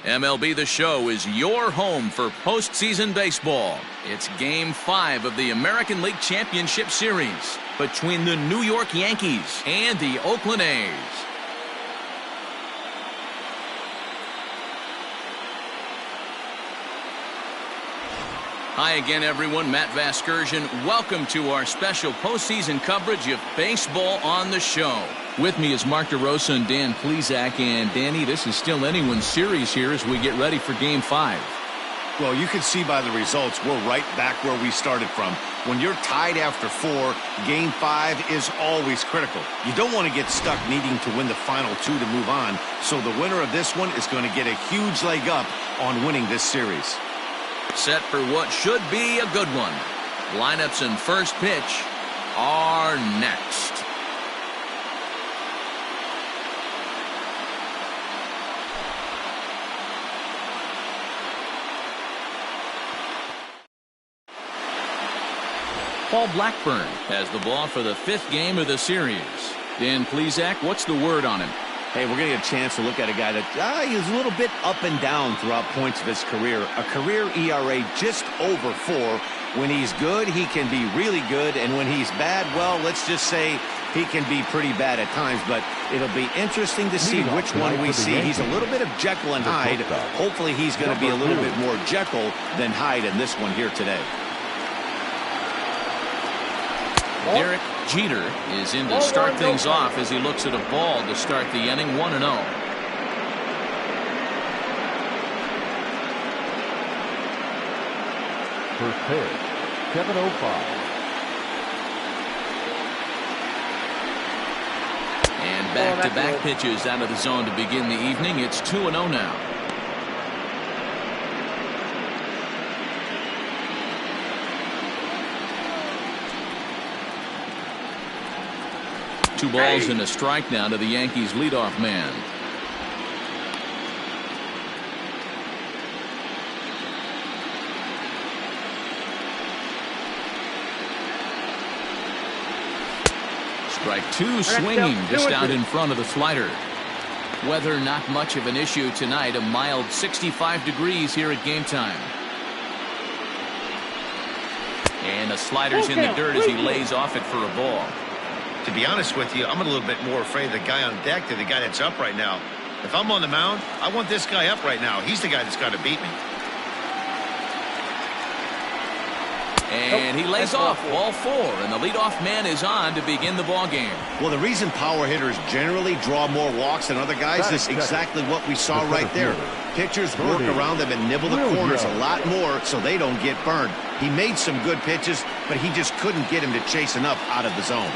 MLB The Show is your home for postseason baseball. It's Game 5 of the American League Championship Series between the New York Yankees and the Oakland A's. Hi again, everyone. Matt Vasgersian. Welcome to our special postseason coverage of Baseball on the Show. With me is Mark DeRosa and Dan Plesac. And Danny, this is still anyone's series here as we get ready for Game 5. Well, you can see by the results, we're right back where we started from. When you're tied after 4, Game 5 is always critical. You don't want to get stuck needing to win the final 2 to move on. So the winner of this one is going to get a huge leg up on winning this series. Set for what should be a good one. Lineups and first pitch are next. Paul Blackburn has the ball for the 5th game of the series. Dan Plesac, what's the word on him? Hey, we're going to get a chance to look at a guy that he's a little bit up and down throughout points of his career. A career ERA just over 4. When he's good, he can be really good. And when he's bad, well, let's just say he can be pretty bad at times. But it'll be interesting to see which one we see. He's a little bit of Jekyll and Hyde. Hopefully he's going to be a little bit more Jekyll than Hyde in this one here today. Derek Jeter is in to start things off as he looks at a ball to start the inning, 1-0. First pitch, 7:05. And back-to-back pitches out of the zone to begin the evening. It's 2-0 now. Two balls and a strike now to the Yankees leadoff man. Strike 2 swinging just out in front of the slider. Weather not much of an issue tonight. A mild 65 degrees here at game time. And the slider's in the dirt as he lays off it for a ball. To be honest with you, I'm a little bit more afraid of the guy on deck than the guy that's up right now. If I'm on the mound, I want this guy up right now. He's the guy that's got to beat me. And he lays off ball 4, and the leadoff man is on to begin the ball game. Well, the reason power hitters generally draw more walks than other guys is exactly what we saw right there. Pitchers work around them and nibble the corners a lot more so they don't get burned. He made some good pitches, but he just couldn't get him to chase enough out of the zone.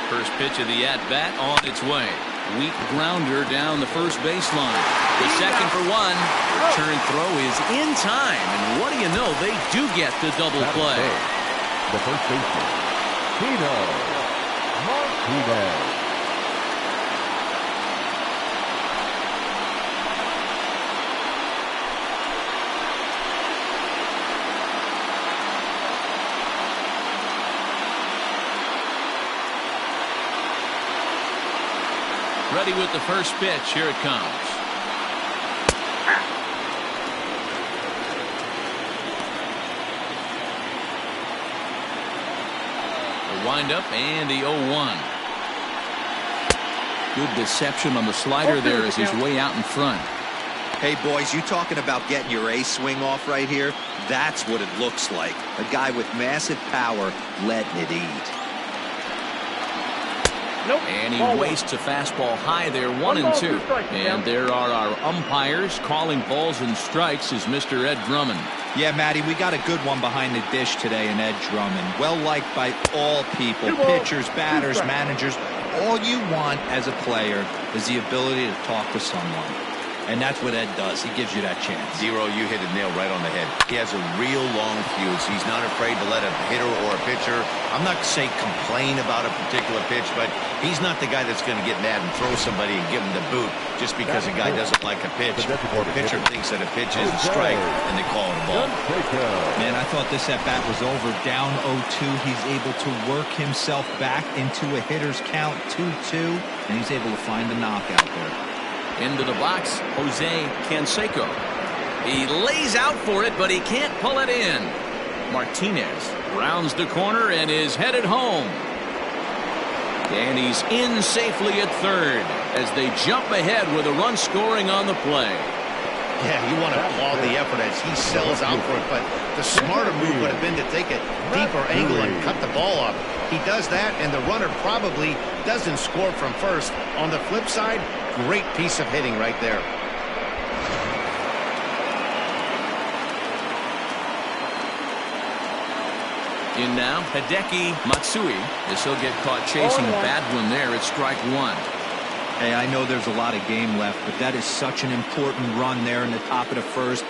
First pitch of the at-bat on its way. Weak grounder down the first baseline. The second for 1. Return throw is in time. And what do you know? They do get the double play. The first baseman, Tito Martinez. Ready with the first pitch. Here it comes. The windup and the 0-1. Good deception on the slider there as he's way out in front. Hey, boys, you talking about getting your A swing off right here? That's what it looks like. A guy with massive power letting it eat. And he wastes a fastball high there, 1-2. And there are our umpires calling balls and strikes is Mr. Ed Drummond. Yeah, Matty, we got a good one behind the dish today in Ed Drummond. Well liked by all people, pitchers, batters, managers. All you want as a player is the ability to talk to someone. And that's what Ed does. He gives you that chance. Zero, you hit a nail right on the head. He has a real long fuse. He's not afraid to let a hitter or a pitcher, I'm not say complain about a particular pitch, but he's not the guy that's going to get mad and throw somebody and give him the boot just because a guy doesn't like a pitch or a pitcher thinks that a pitch is a strike and they call it a ball. Man, I thought this at-bat was over. Down 0-2. He's able to work himself back into a hitter's count 2-2, and he's able to find the knockout there. Into the box, Jose Canseco. He lays out for it, but he can't pull it in. Martinez rounds the corner and is headed home. And he's in safely at third as they jump ahead with a run scoring on the play. Yeah, you want to applaud the effort as he sells out for it, but the smarter move would have been to take a deeper angle and cut the ball off. He does that, and the runner probably doesn't score from first. On the flip side, great piece of hitting right there. In now, Hideki Matsui, as he'll get caught chasing a bad one there at strike one. Hey, I know there's a lot of game left, but that is such an important run there in the top of the first.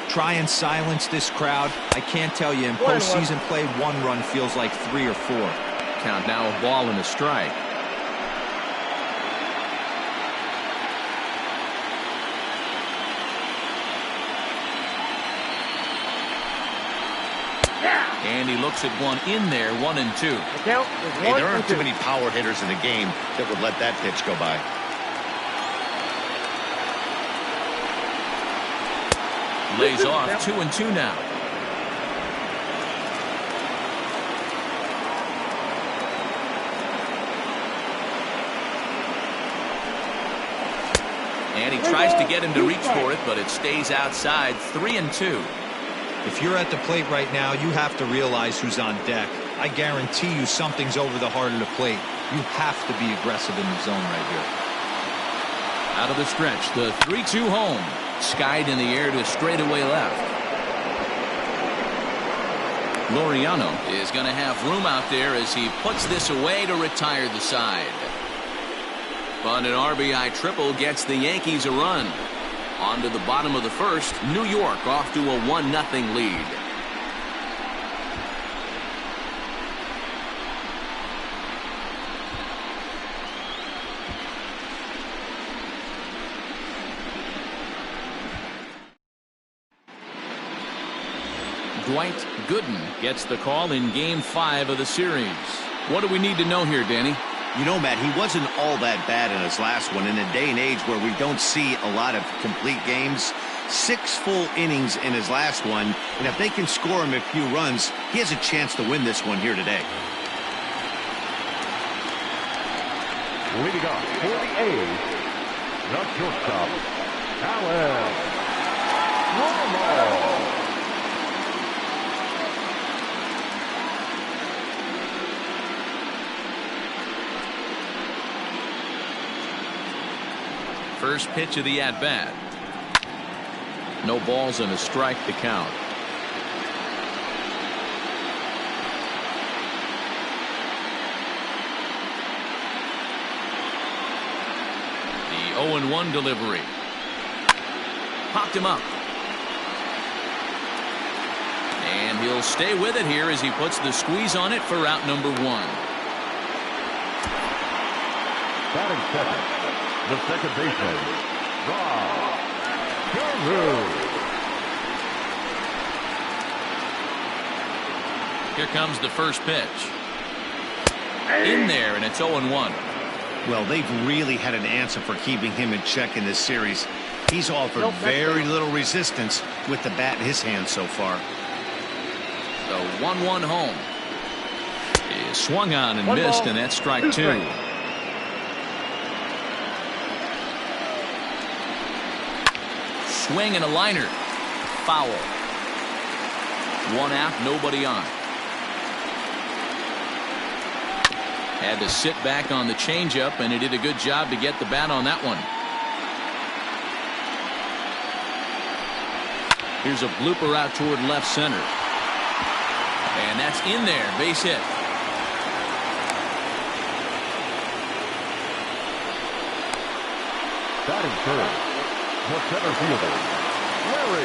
Try and silence this crowd. I can't tell you, in postseason play, one run feels like 3 or 4. Count now, a ball and a strike. And he looks at one in there, 1-2. Hey, there aren't too many power hitters in the game that would let that pitch go by. Lays off 2-2 now. And he tries to get him to reach for it, but it stays outside. 3-2. If you're at the plate right now, you have to realize who's on deck. I guarantee you something's over the heart of the plate. You have to be aggressive in the zone right here. Out of the stretch, the 3-2 home. Skied in the air to straightaway left. Laureano is going to have room out there as he puts this away to retire the side. But an RBI triple gets the Yankees a run. On to the bottom of the first, New York off to a 1-0 lead. Dwight Gooden gets the call in Game 5 of the series. What do we need to know here, Danny? You know, Matt, he wasn't all that bad in his last one. In a day and age where we don't see a lot of complete games, 6 full innings in his last one, and if they can score him a few runs, he has a chance to win this one here today. Leading off for the A's, the shortstop, Alex Romo. First pitch of the at-bat. No balls and a strike to count. The 0-1 delivery. Popped him up. And he'll stay with it here as he puts the squeeze on it for out number 1. Batting second, the second baseman, Rob Guru. Here comes the first pitch. In there, and it's 0-1. Well, they've really had an answer for keeping him in check in this series. He's offered very little resistance with the bat in his hand so far. The 1-1 home. He swung on and missed, and that's strike 2. Swing and a liner. Foul. 1 out, nobody on. Had to sit back on the changeup, and he did a good job to get the bat on that one. Here's a blooper out toward left center. And that's in there. Base hit. Batting third, The center fielder, Larry.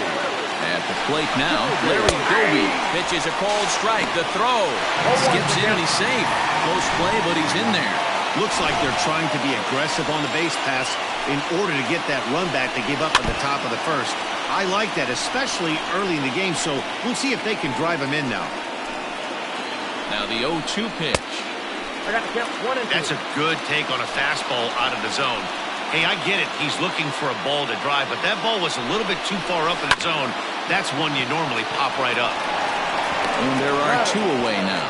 At the plate now, Larry Doby pitches a cold strike. The throw skips in and he's safe. Close play, but he's in there. Looks like they're trying to be aggressive on the base pass in order to get that run back they gave up at the top of the first. I like that, especially early in the game, so we'll see if they can drive him in now. Now the 0-2 pitch. I got to count 1 and 2. That's a good take on a fastball out of the zone. Hey, I get it. He's looking for a ball to drive, but that ball was a little bit too far up in the zone. That's one you normally pop right up. And there are 2 away now.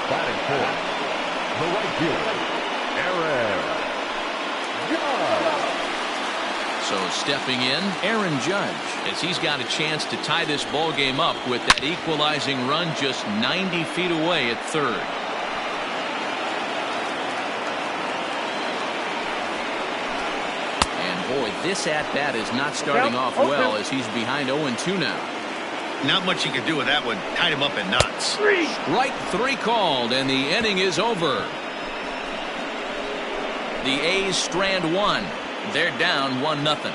Batting fourth, the right fielder, Aaron Judge. So stepping in, Aaron Judge, as he's got a chance to tie this ball game up with that equalizing run just 90 feet away at third. And boy, this at-bat is not starting off well as he's behind 0-2 now. Not much you can do with that one. Tied him up in knots. Strike 3 called, and the inning is over. The A's strand 1. They're down 1-0.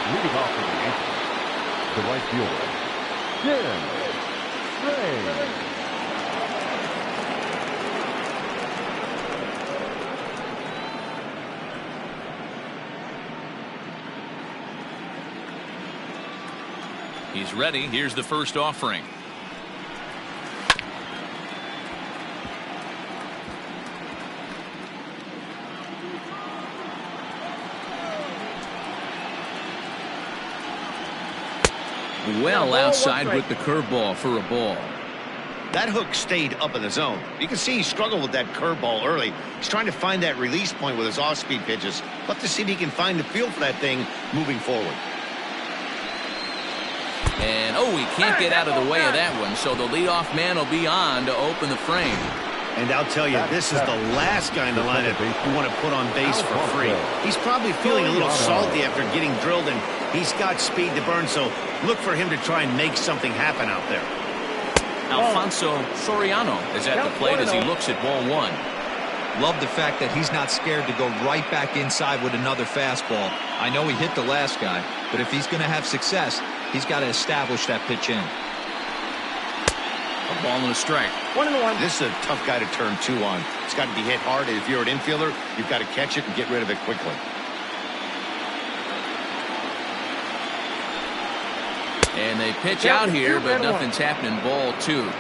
Leading off for the Yankees, the right fielder, Jim Ray. He's ready. Here's the first offering. Well outside with the curveball for a ball. That hook stayed up in the zone. You can see he struggled with that curveball early. He's trying to find that release point with his off-speed pitches. Love to see if he can find the feel for that thing moving forward. And, oh, he can't get out of the way of that one, so the leadoff man will be on to open the frame. And I'll tell you, this is the last guy in the lineup you want to put on base for free. He's probably feeling a little salty after getting drilled, and he's got speed to burn, so look for him to try and make something happen out there. Alfonso Soriano is at the plate as he looks at ball 1. Love the fact that he's not scared to go right back inside with another fastball. I know he hit the last guy, but if he's going to have success, he's got to establish that pitch in. A ball and a strike. 1-1. This is a tough guy to turn 2 on. It's got to be hit hard, and if you're an infielder, you've got to catch it and get rid of it quickly. And they pitch out here, but nothing's happening. Ball 2.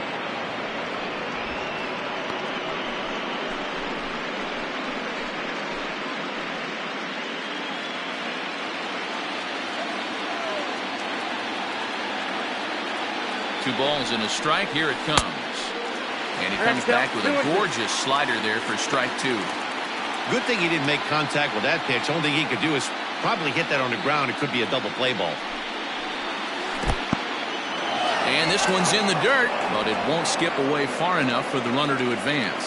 Two balls and a strike. Here it comes. And he comes back with a gorgeous slider there for strike 2. Good thing he didn't make contact with that pitch. Only thing he could do is probably hit that on the ground. It could be a double play ball. And this one's in the dirt, but it won't skip away far enough for the runner to advance.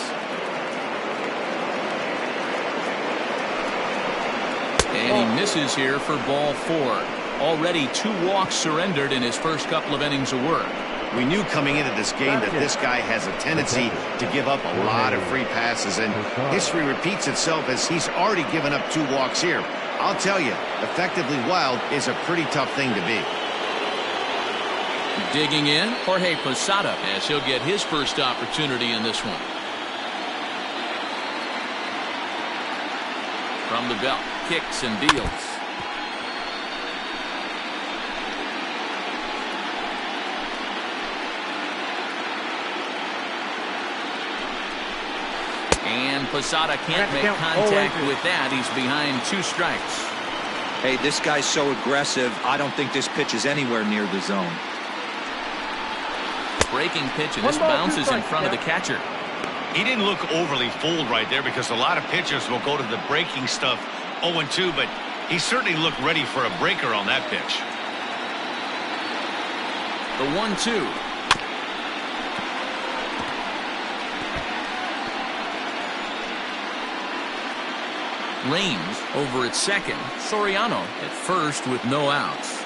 And he misses here for ball 4. Already 2 walks surrendered in his first couple of innings of work. We knew coming into this game that this guy has a tendency to give up a lot of free passes, and history repeats itself as he's already given up 2 walks here. I'll tell you, effectively wild is a pretty tough thing to be. Digging in, Jorge Posada, as he'll get his first opportunity in this one. From the belt, kicks and deals. And Posada can't make contact with that. He's behind 2 strikes. Hey, this guy's so aggressive, I don't think this pitch is anywhere near the zone. Breaking pitch, and this bounces in front of the catcher. He didn't look overly fooled right there because a lot of pitchers will go to the breaking stuff 0-2, but he certainly looked ready for a breaker on that pitch. The 1-2. Raines over at second. Soriano at first with no outs.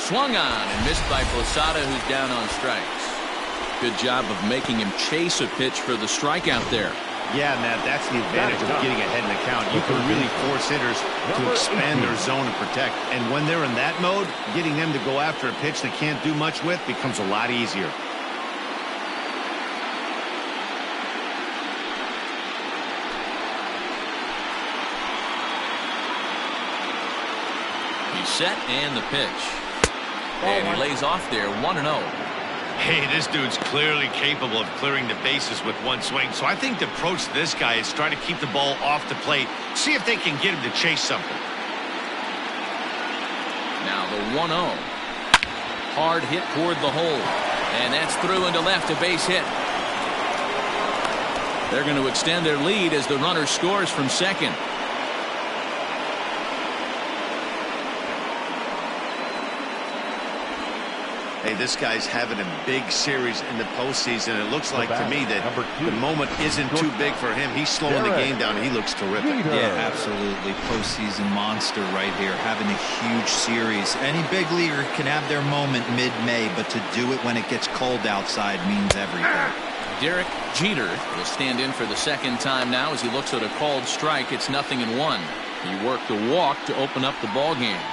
Swung on and missed by Posada, who's down on strikes. Good job of making him chase a pitch for the strikeout there. Yeah, Matt, that's the advantage of getting ahead in the count. You can really force hitters to expand their zone and protect. And when they're in that mode, getting them to go after a pitch they can't do much with becomes a lot easier. He's set and the pitch. And he lays off there 1-0. Hey, this dude's clearly capable of clearing the bases with one swing. So I think the approach to this guy is try to keep the ball off the plate. See if they can get him to chase something. Now the 1-0. Hard hit toward the hole. And that's through into left, a base hit. They're going to extend their lead as the runner scores from second. Hey, this guy's having a big series in the postseason. It looks like to me that the moment isn't too big for him. He's slowing the game down. He looks terrific. Yeah, absolutely. Postseason monster right here, having a huge series. Any big leaguer can have their moment mid-May, but to do it when it gets cold outside means everything. Derek Jeter will stand in for the second time now as he looks at a called strike. It's 0-1. He worked the walk to open up the ball game.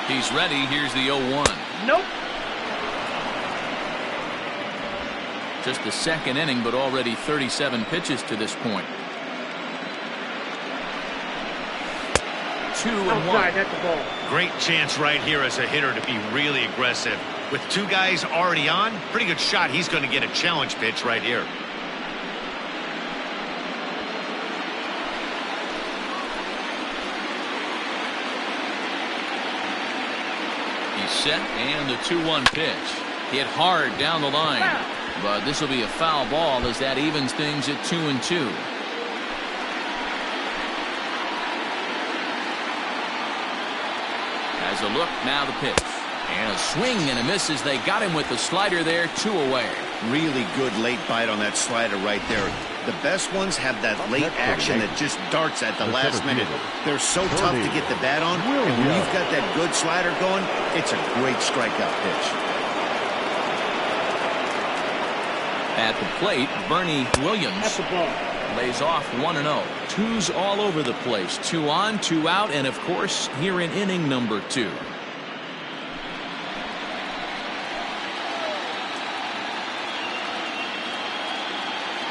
He's ready. Here's the 0-1. Nope. Just the second inning, but already 37 pitches to this point. 2-1. Outside, that's the ball. Great chance right here as a hitter to be really aggressive. With two guys already on, pretty good shot. He's going to get a challenge pitch right here. Set and the 2-1 pitch. Hit hard down the line, but this will be a foul ball as that evens things at 2-2. Has a look, now the pitch. And a swing and a miss as they got him with the slider there, 2 away. Really good late bite on that slider right there. The best ones have that late action that just darts at the last minute. They're so tough to get the bat on, and when you've got that good slider going, it's a great strikeout pitch. At the plate, Bernie Williams lays off 1-0. Twos all over the place. 2 on, 2 out, and of course, here in inning number 2.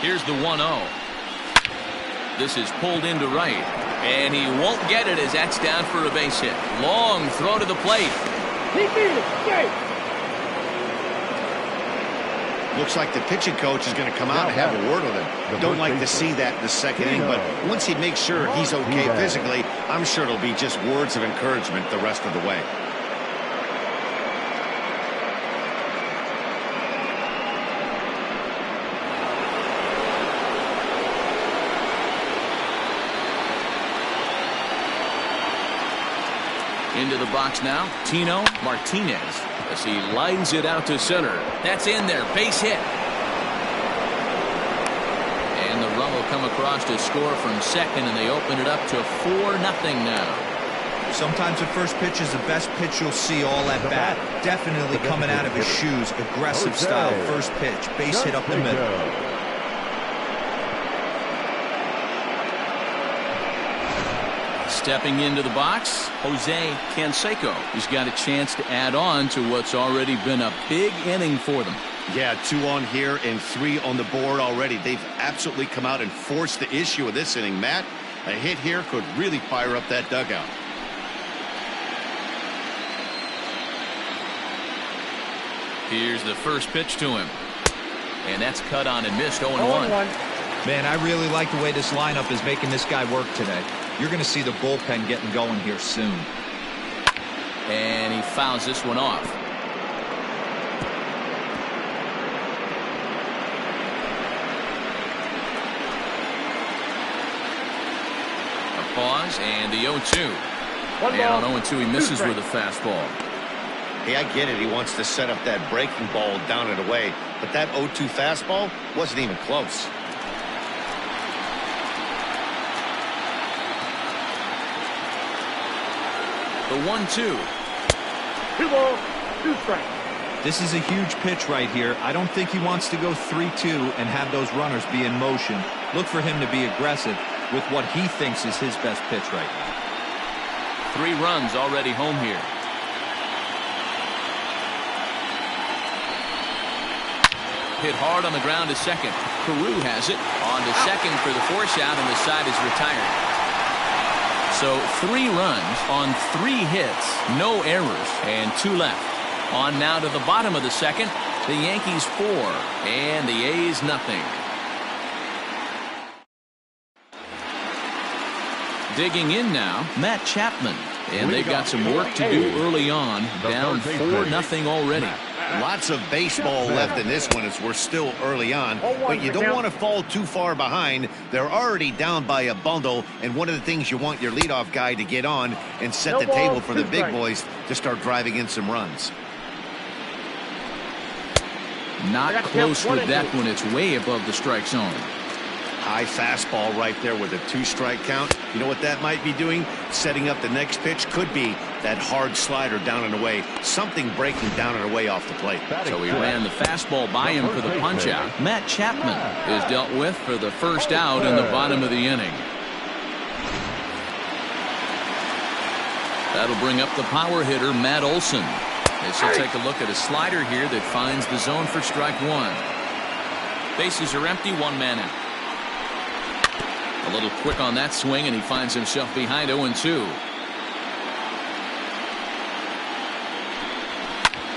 Here's the 1-0. This is pulled into right, and he won't get it as that's down for a base hit. Long throw to the plate. Looks like the pitching coach is going to come out and have a word with him. Don't like to see that in the second inning, but once he makes sure he's okay physically, I'm sure it'll be just words of encouragement the rest of the way. Into the box now, Tino Martinez as he lines it out to center. That's in there, base hit. And the run will come across to score from second, and they open it up to 4-0 now. Sometimes the first pitch is the best pitch you'll see all at bat. Definitely coming out of his shoes. Aggressive style first pitch. Base hit up the middle. Stepping into the box, Jose Canseco. He's got a chance to add on to what's already been a big inning for them. Yeah, 2 on here and 3 on the board already. They've absolutely come out and forced the issue of this inning, Matt. A hit here could really fire up that dugout. Here's the first pitch to him. And that's cut on and missed 0-1. Man, I really like the way this lineup is making this guy work today. You're going to see the bullpen getting going here soon. And he fouls this one off. A pause and the 0-2. And on 0-2 he misses with a fastball. Hey, I get it. He wants to set up that breaking ball down and away. But that 0-2 fastball wasn't even close. The 1-2. 2 balls, 2 strikes. This is a huge pitch right here. I don't think he wants to go 3-2 and have those runners be in motion. Look for him to be aggressive with what he thinks is his best pitch right now. 3 runs already home here. Hit hard on the ground to second. Carew has it on to second for the force out, and the side is retired. So 3 runs on 3 hits, no errors, and 2 left. On now to the bottom of the second. The Yankees 4 and the A's nothing. Digging in now, Matt Chapman. And they've got some work to do early on. Down 4-0 already. Lots of baseball left in this one as we're still early on, but you don't want to fall too far behind. They're already down by a bundle, and one of the things you want your leadoff guy to get on and set the table for the big boys to start driving in some runs. Not close with that one. It's way above the strike zone. High fastball right there with a 2-strike count. You know what that might be doing? Setting up the next pitch. Could be that hard slider down and away. Something breaking down and away off the plate. So he ran the fastball by him for the punch out. Matt Chapman is dealt with for the first out in the bottom of the inning. That'll bring up the power hitter, Matt Olson. As he'll take a look at a slider here that finds the zone for strike 1. Bases are empty, 1 man out. A little quick on that swing, and he finds himself behind 0-2.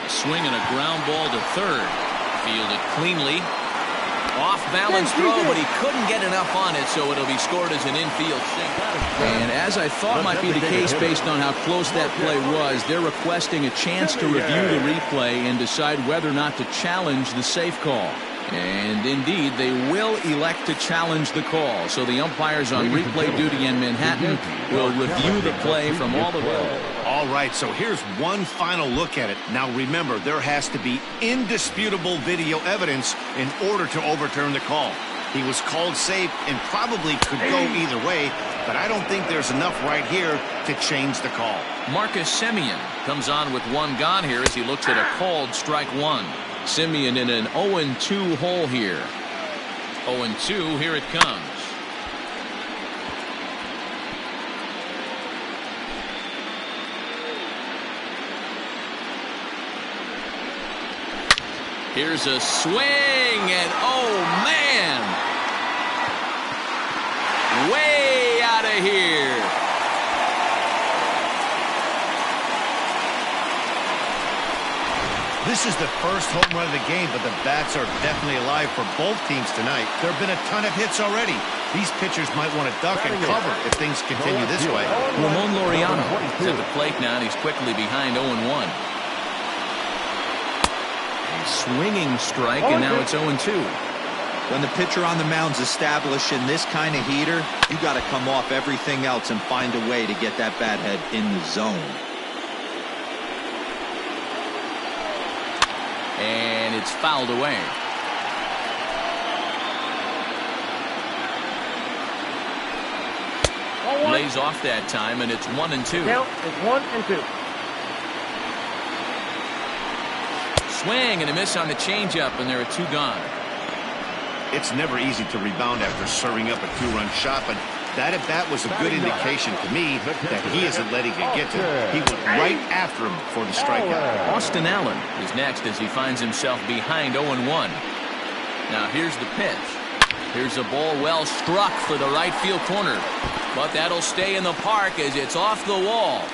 A swing and a ground ball to third. Fielded cleanly. Off-balance throw, but he couldn't get enough on it, so it'll be scored as an infield single. And as I thought might be the case based on how close that play was, they're requesting a chance to review the replay and decide whether or not to challenge the safe call. And indeed, they will elect to challenge the call. So the umpires on replay duty in Manhattan will review the play from all available. All right, so here's one final look at it. Now remember, there has to be indisputable video evidence in order to overturn the call. He was called safe and probably could go either way, but I don't think there's enough right here to change the call. Marcus Semien comes on with 1 gone here as he looks at a called strike 1. Semien in an 0-2 hole here. 0-2, here it comes. Here's a swing, and oh man! Way out of here. This is the first home run of the game, but the bats are definitely alive for both teams tonight. There have been a ton of hits already. These pitchers might want to duck and cover if things continue this way. Ramon Laureano is at the plate now, and he's quickly behind 0-1. A swinging strike, and now it's 0-2. When the pitcher on the mound's establishing this kind of heater, you got to come off everything else and find a way to get that bat head in the zone. And it's fouled away. Lays off that time, and it's 1-2. Count is 1-2. Swing and a miss on the changeup, and there are 2 gone. It's never easy to rebound after serving up a 2-run shot, but that at bat was a good indication to me that he isn't letting it get to him. He went right after him for the strikeout. Austin Allen is next as he finds himself behind 0-1. Now here's the pitch. Here's a ball well struck for the right field corner, but that'll stay in the park as it's off the wall.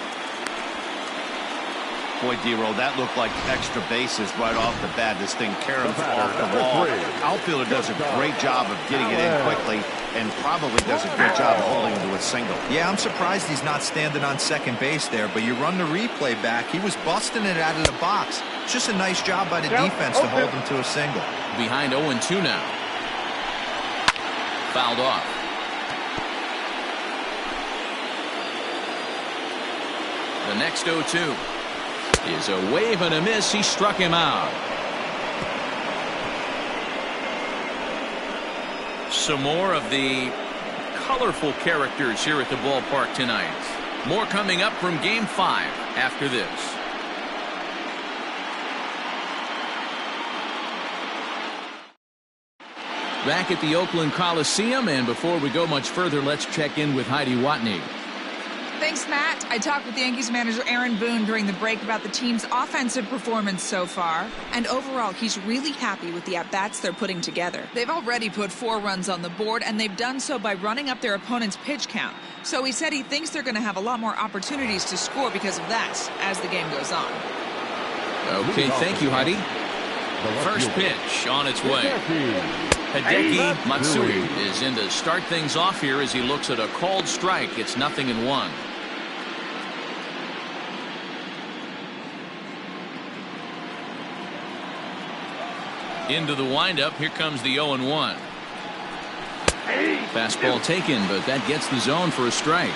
Boy, D-Roll, that looked like extra bases right off the bat. This thing caroms off the wall. Outfielder does a great job of getting it in quickly and probably does a good job of holding him to a single. Yeah, I'm surprised he's not standing on second base there, but you run the replay back. He was busting it out of the box. It's just a nice job by the defense to hold him to a single. Behind 0-2 now. Fouled off. The next 0-2. Is a wave and a miss. He struck him out. Some more of the colorful characters here at the ballpark tonight. More coming up from Game 5 after this. Back at the Oakland Coliseum, and before we go much further, let's check in with Heidi Watney. Thanks, Matt. I talked with Yankees manager Aaron Boone during the break about the team's offensive performance so far. And overall, he's really happy with the at-bats they're putting together. They've already put 4 runs on the board, and they've done so by running up their opponent's pitch count. So he said he thinks they're going to have a lot more opportunities to score because of that as the game goes on. Okay, thank you, Heidi. First pitch on its way. Hideki Matsui is in to start things off here as he looks at a called strike. It's 0-1. Into the windup. Here comes the 0-1. Fastball taken, but that gets the zone for a strike.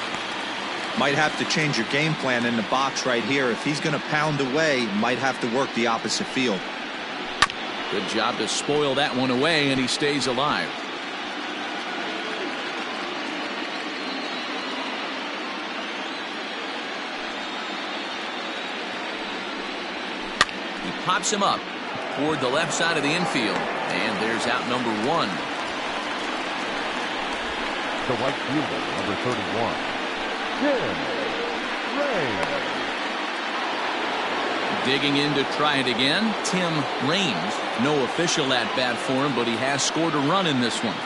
Might have to change your game plan in the box right here. If he's going to pound away, might have to work the opposite field. Good job to spoil that one away, and he stays alive. He pops him up toward the left side of the infield, and there's out number 1. The right fielder, number 31, Tim Raines. Digging in to try it again, Tim Raines. No official at-bat for him, but he has scored a run in this one.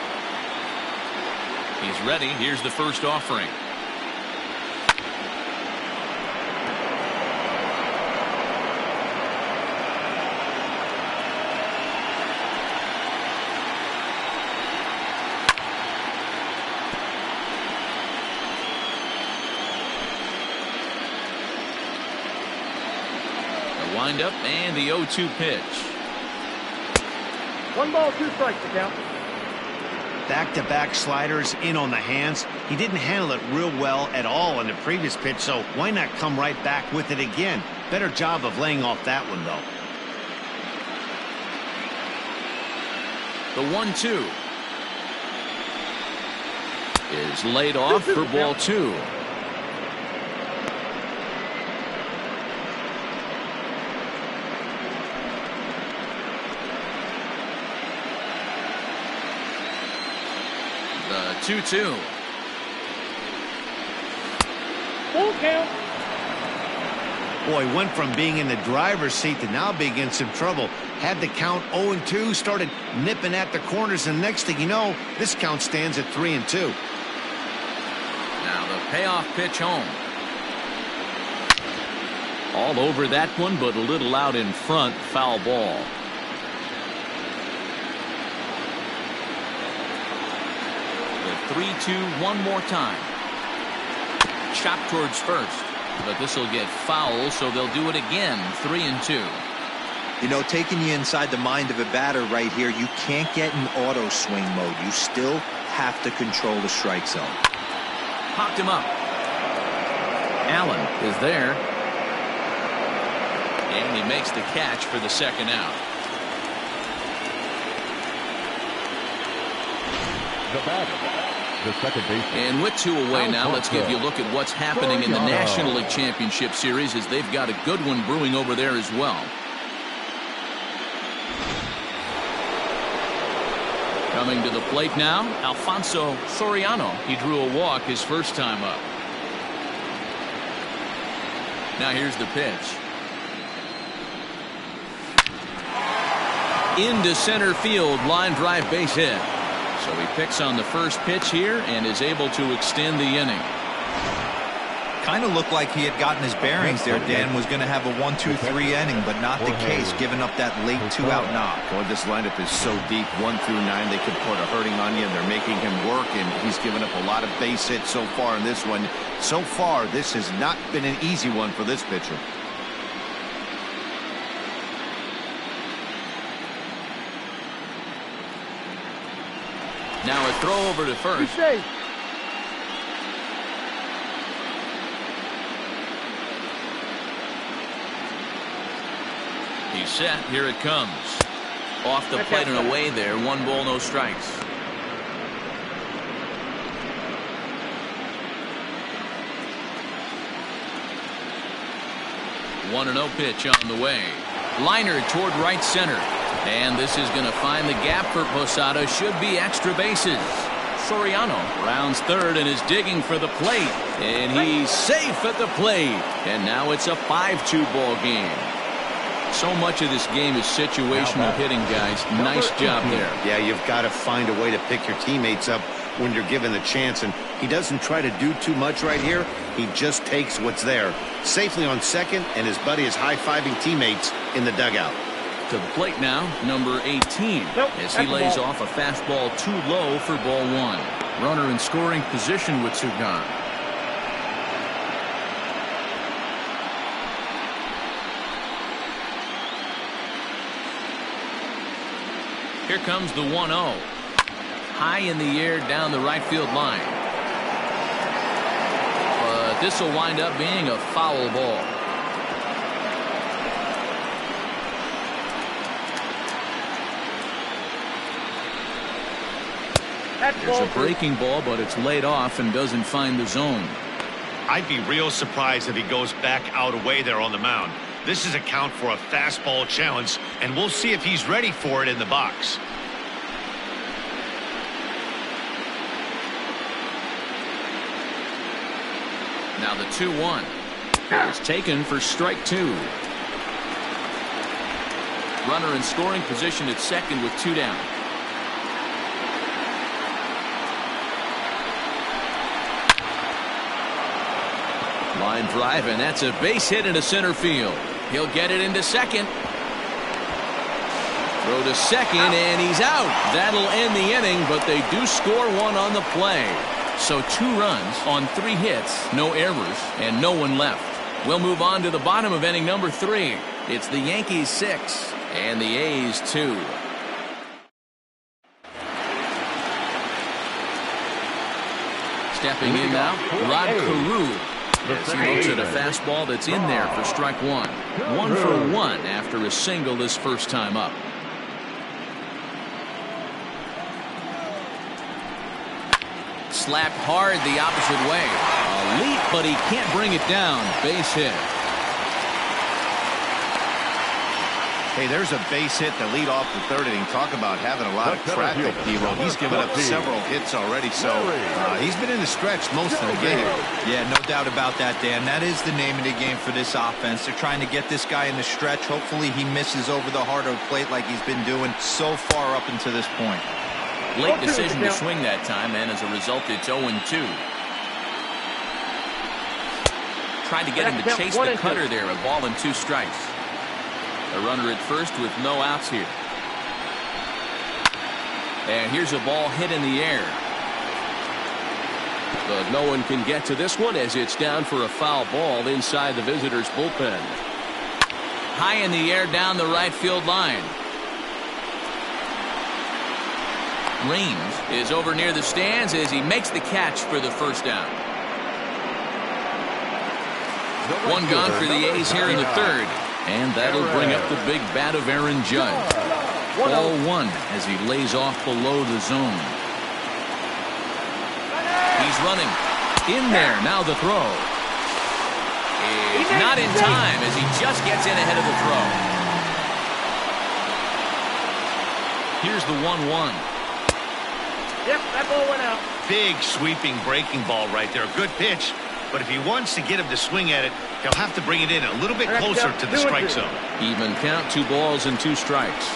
He's ready. Here's the first offering. Wind up and the 0-2 pitch. 1 ball, 2 strikes to count. Back-to-back sliders in on the hands. He didn't handle it real well at all in the previous pitch, so why not come right back with it again? Better job of laying off that one, though. The 1-2 is laid off for ball 2. The 2-2. Full count. Boy, went from being in the driver's seat to now being in some trouble. Had the count 0-2, started nipping at the corners, and next thing you know, this count stands at 3-2. Now the payoff pitch home. All over that one, but a little out in front. Foul ball. The 3-2 one more time. Chop towards first, but this will get foul, so they'll do it again. 3-2. You know, taking you inside the mind of a batter right here, you can't get in auto swing mode. You still have to control the strike zone. Popped him up. Allen is there. And he makes the catch for the second out. The batter, the second baseman. And with 2 away now, let's give you a look at what's happening in the National League Championship Series, as they've got a good one brewing over there as well. Coming to the plate now, Alfonso Soriano. He drew a walk his first time up. Now here's the pitch. Into center field, line drive, base hit. So he picks on the first pitch here and is able to extend the inning. Kind of looked like he had gotten his bearings there. Dan was going to have a 1-2-3 inning, but not the case, giving up that late 2-out knock. Boy, this lineup is so deep, 1 through 9. They could put a hurting on you, and they're making him work, and he's given up a lot of base hits so far in this one. So far, this has not been an easy one for this pitcher. Now a throw over to first. set. Here it comes. Off the plate and away there. 1 ball, no strikes. One 1-0 pitch on the way. Liner toward right center. And this is going to find the gap for Posada. Should be extra bases. Soriano rounds third and is digging for the plate. And he's safe at the plate. And now it's a 5-2 ball game. So much of this game is situational hitting, guys. Nice job there. Yeah, you've got to find a way to pick your teammates up when you're given the chance. And he doesn't try to do too much right here. He just takes what's there. Safely on second, and his buddy is high-fiving teammates in the dugout. To the plate now, number 18, as he lays off a fastball too low for ball 1. Runner in scoring position with Sugan. Here comes the 1-0. High in the air down the right field line. But this will wind up being a foul ball. There's a breaking ball, but it's laid off and doesn't find the zone. I'd be real surprised if he goes back out away there on the mound. This is a count for a fastball challenge, and we'll see if he's ready for it in the box. Now the 2-1 is taken for strike 2. Runner in scoring position at second with 2 down. Line drive, and that's a base hit into center field. He'll get it into second. Throw to second, and he's out. That'll end the inning, but they do score 1 on the play. So 2 runs on 3 hits, no errors, and no one left. We'll move on to the bottom of inning number 3. It's the Yankees 6 and the A's 2. Stepping in now, Rod Carew. As he looks at a fastball that's in there for strike 1. 1 for 1 after a single this first time up. Slapped hard the opposite way. A leap, but he can't bring it down. Base hit. Hey, there's a base hit to lead off the third inning. Talk about having a lot of traffic, D'Lo. He's given up several hits already, so he's been in the stretch most of the game. Yeah, no doubt about that, Dan. That is the name of the game for this offense. They're trying to get this guy in the stretch. Hopefully he misses over the heart of the plate like he's been doing so far up until this point. Late decision to swing that time, and as a result, it's 0-2. Tried to get him to chase the cutter there. A ball and 2 strikes. A runner at first with no outs here. And here's a ball hit in the air. But no one can get to this one as it's down for a foul ball inside the visitors' bullpen. High in the air down the right field line. Raines is over near the stands as he makes the catch for the first down. 1 gone for the A's here in the third. And that'll bring up the big bat of Aaron Judge. Ball 1 as he lays off below the zone. He's running. In there. Now the throw. Is not in time as he just gets in ahead of the throw. Here's the 1-1. Yep, that ball went out. Big sweeping breaking ball right there. Good pitch. But if he wants to get him to swing at it, he'll have to bring it in a little bit closer to the strike zone. Even count, 2 balls and 2 strikes.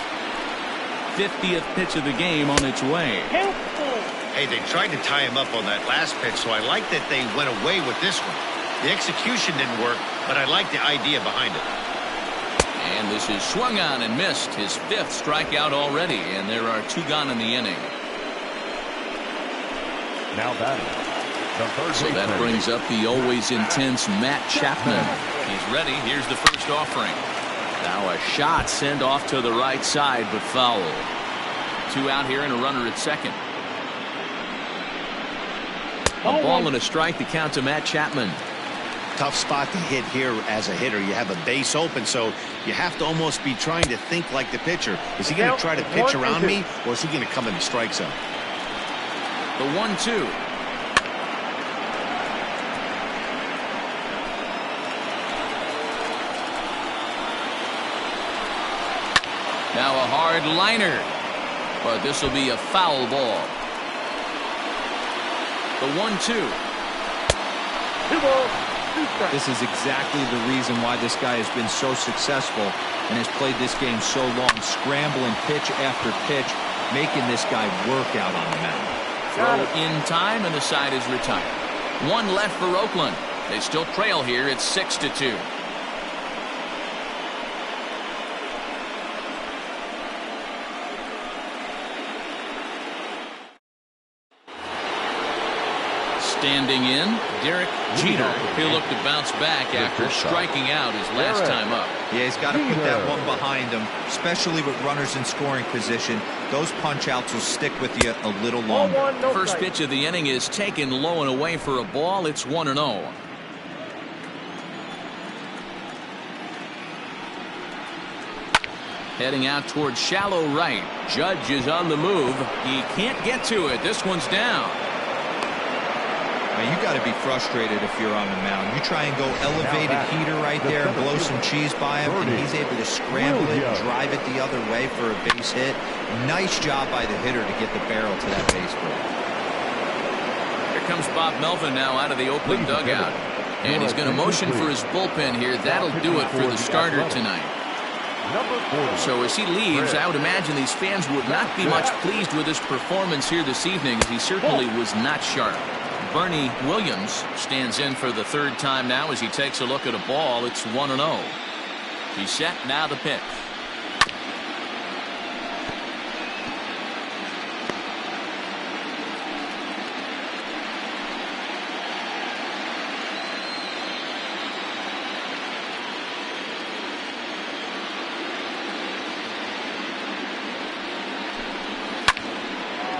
50th pitch of the game on its way. Hey, they tried to tie him up on that last pitch, so I like that they went away with this one. The execution didn't work, but I like the idea behind it. And this is swung on and missed. His 5th strikeout already, and there are 2 gone in the inning. Now batting. So that brings up the always intense Matt Chapman. He's ready. Here's the first offering. Now a shot sent off to the right side, but foul. 2 out here and a runner at second. A ball and a strike to count to Matt Chapman. Tough spot to hit here as a hitter. You have a base open, so you have to almost be trying to think like the pitcher. Is he going to try to pitch around me, or is he going to come in the strike zone? The 1-2. Now a hard liner, but this will be a foul ball. The 1-2. This is exactly the reason why this guy has been so successful and has played this game so long, scrambling pitch after pitch, making this guy work out on the mound. Throw in time, and the side is retired. One left for Oakland. They still trail here. It's 6-2. Standing in, Derek Jeter. He'll look to bounce back after striking out his last time up. Yeah, he's got to put that one behind him, especially with runners in scoring position. Those punch-outs will stick with you a little longer. First pitch of the inning is taken low and away for a ball. It's 1-0. Heading out towards shallow right. Judge is on the move. He can't get to it. This one's down. Now, you got to be frustrated if you're on the mound. You try and go elevated heater right there and blow some cheese by him, and he's able to scramble it and drive it the other way for a base hit. Nice job by the hitter to get the barrel to that baseball. Here comes Bob Melvin now out of the Oakland dugout. And he's going to motion for his bullpen here. That'll do it for the starter tonight. So as he leaves, I would imagine these fans would not be much pleased with his performance here this evening, as he certainly was not sharp. Bernie Williams stands in for the third time now as he takes a look at a ball. It's 1-0. He's set, now the pitch.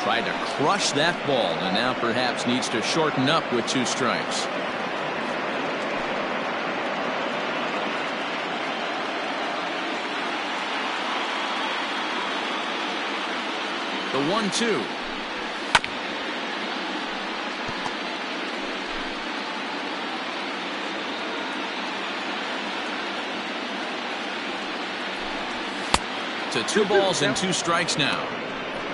Tried to crush that ball, and now perhaps needs to shorten up with 2 strikes. The 1-2. To 2 balls and 2 strikes now.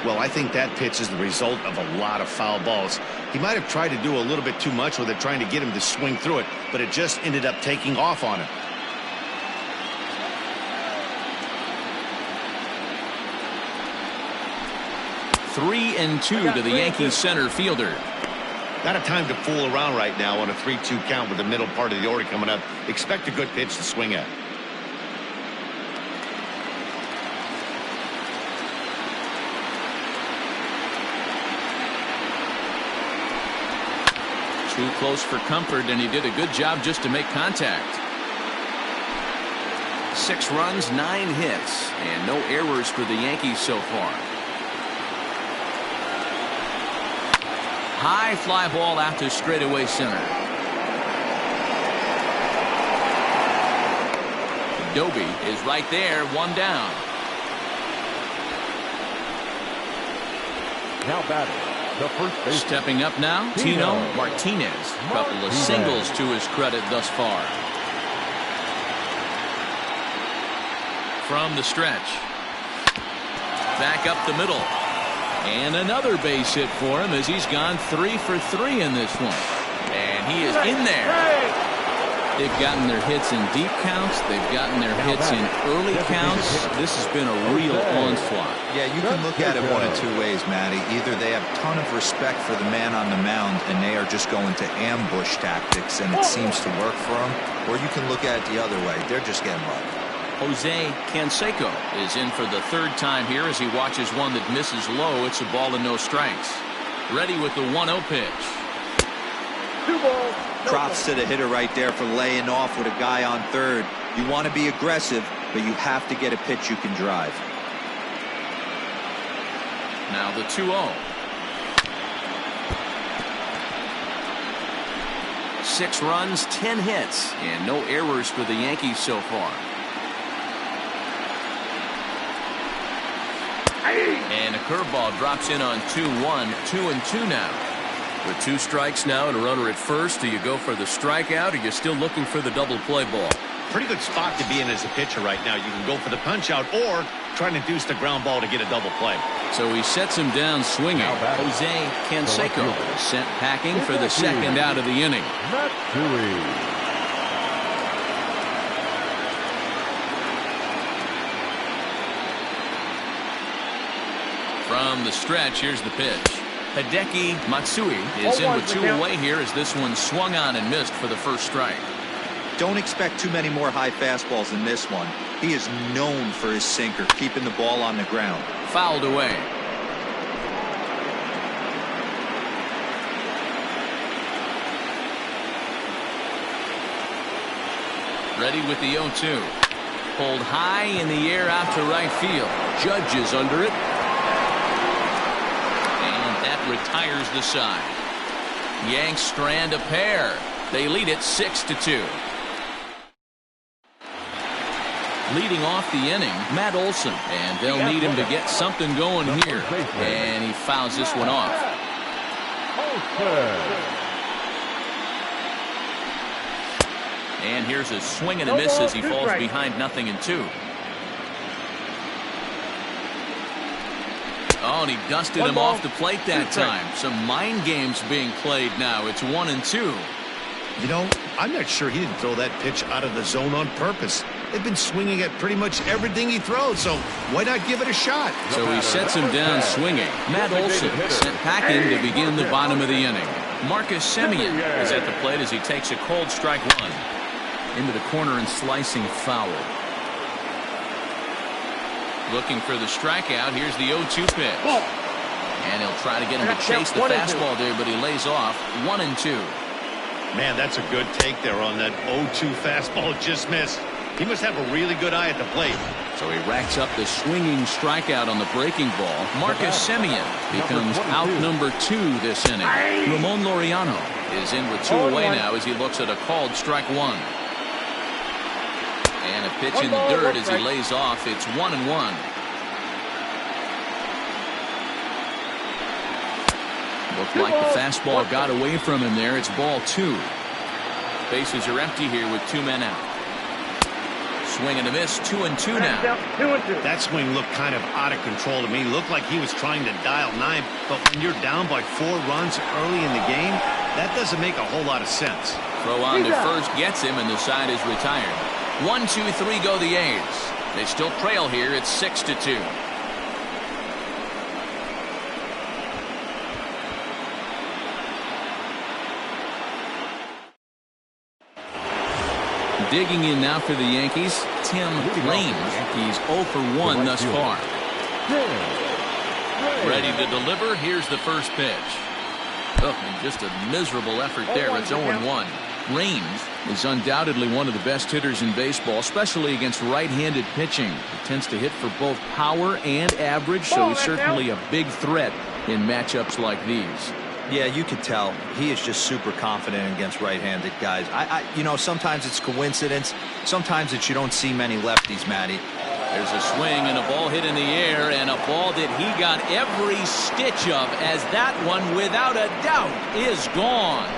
Well, I think that pitch is the result of a lot of foul balls. He might have tried to do a little bit too much with it, trying to get him to swing through it, but it just ended up taking off on him. Three and 2 to the Yankees center fielder. Not a time to fool around right now on a 3-2 count with the middle part of the order coming up. Expect a good pitch to swing at. Too close for comfort, and he did a good job just to make contact. 6 runs, 9 hits, and no errors for the Yankees so far. High fly ball out to straightaway center. Doby is right there, 1 down. Now batting. The first base. Stepping up now, Tino Martinez. A couple of singles to his credit thus far. From the stretch. Back up the middle. And another base hit for him as he's gone 3 for 3 in this one. And he is in there. They've gotten their hits in deep counts. They've gotten their hits in early counts. This has been a real onslaught. Yeah, you can look at it one of 2 ways, Matty. Either they have a ton of respect for the man on the mound and they are just going to ambush tactics and it seems to work for them, or you can look at it the other way. They're just getting love. Jose Canseco is in for the 3rd time here as he watches one that misses low. It's a ball and no strikes. Ready with the 1-0 pitch. 2 balls. Props to the hitter right there for laying off with a guy on third. You want to be aggressive, but you have to get a pitch you can drive. Now the 2-0. 6 runs, 10 hits, and no errors for the Yankees so far. And a curveball drops in on 2-1, 2-2 now. With 2 strikes now and a runner at first, do you go for the strikeout, or are you still looking for the double play ball? Pretty good spot to be in as a pitcher right now. You can go for the punch out or try to induce the ground ball to get a double play. So he sets him down swinging. Jose Canseco sent packing for the second out of the inning. From the stretch, here's the pitch. Hideki Matsui is in with 2 away here as this one swung on and missed for the first strike. Don't expect too many more high fastballs in this one. He is known for his sinker, keeping the ball on the ground. Fouled away. Ready with the 0-2. Pulled high in the air out to right field. Judge is under it. And that retires the side. Yanks strand a pair. They lead it 6-2. Leading off the inning, Matt Olson, and they'll need him to get something going here. And he fouls this one off. And here's a swing and a miss as he falls behind 0-2. Oh, and he dusted him off the plate that time. Some mind games being played now. It's 1-2. You know, I'm not sure he didn't throw that pitch out of the zone on purpose. They've been swinging at pretty much everything he throws, so why not give it a shot? So he sets him down swinging. Matt Olson sent packing to begin the bottom of the inning. Marcus Semien is at the plate as he takes a cold strike 1. Into the corner and slicing foul. Looking for the strikeout. Here's the 0-2 pitch. And he'll try to get him to chase the fastball there, but he lays off. 1-2. Man, that's a good take there on that 0-2 fastball. Just missed. He must have a really good eye at the plate. So he racks up the swinging strikeout on the breaking ball. Marcus Semien becomes out number 2 this inning. Ramon Laureano is in with 2 away now as he looks at a called strike 1. And a pitch in the dirt as he lays off. It's 1-1. Looked like the fastball got away from him there. It's ball 2. Bases are empty here with 2 men out. Swing and a miss. 2-2 now. That swing looked kind of out of control to me. Looked like he was trying to dial 9, but when you're down by 4 runs early in the game, that doesn't make a whole lot of sense. Throw on to first gets him, and the side is retired. 1-2-3 go the A's. They still trail here. It's 6-2. Digging in now for the Yankees, Tim Raines. He's 0 for 1 thus far. Ready to deliver. Here's the first pitch. Oh, and just a miserable effort there. It's 0-1. Raines is undoubtedly one of the best hitters in baseball, especially against right-handed pitching. He tends to hit for both power and average, so he's certainly a big threat in matchups like these. Yeah, you could tell he is just super confident against right-handed guys. You know, sometimes it's coincidence. Sometimes it's you don't see many lefties, Matty. There's a swing and a ball hit in the air, and a ball that he got every stitch of, as that one, without a doubt, is gone.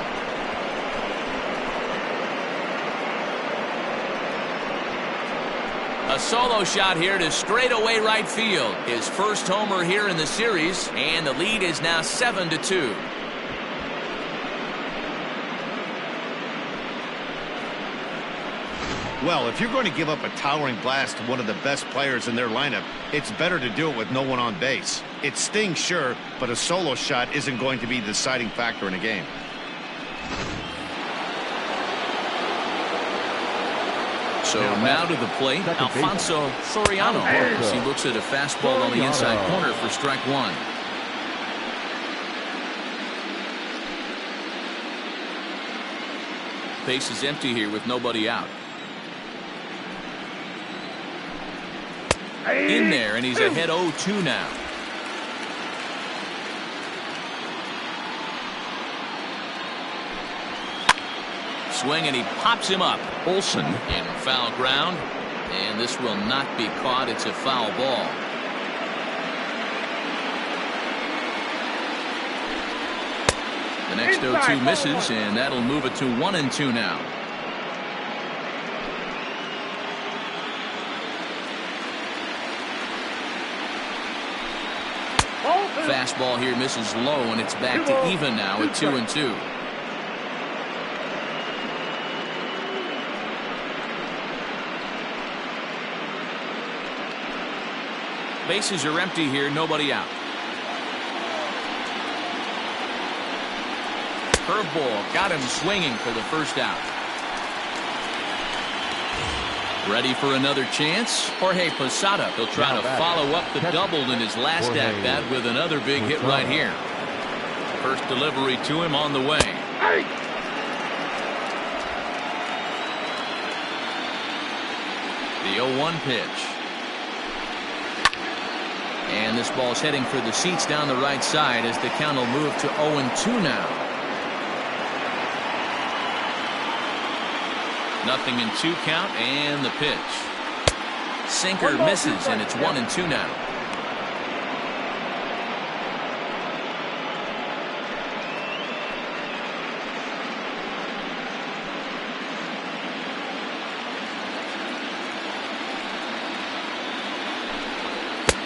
A solo shot here to straightaway right field. His first homer here in the series, and the lead is now 7-2. Well, if you're going to give up a towering blast to one of the best players in their lineup, it's better to do it with no one on base. It stings, sure, but a solo shot isn't going to be the deciding factor in a game. So now to the plate, Alfonso Soriano, as he looks at a fastball on the inside corner for strike 1. Base is empty here with nobody out. In there, and he's ahead 0-2 now. swing, and he pops him up. Olson in foul ground, and this will not be caught. It's a foul ball. The next 0-2 misses, and that'll move it to 1-2 now. Fastball here misses low, and it's back to even now at 2-2. Bases are empty here, nobody out. Curveball got him swinging for the first out. Ready for another chance? Jorge Posada. He'll try to follow up the double in his last at-bat with another big hit right here. First delivery to him on the way. The 0-1 pitch. And this ball's heading for the seats down the right side as the count will move to 0-2 now. Nothing in 2 count, and the pitch. Sinker misses, and it's 1-2 now.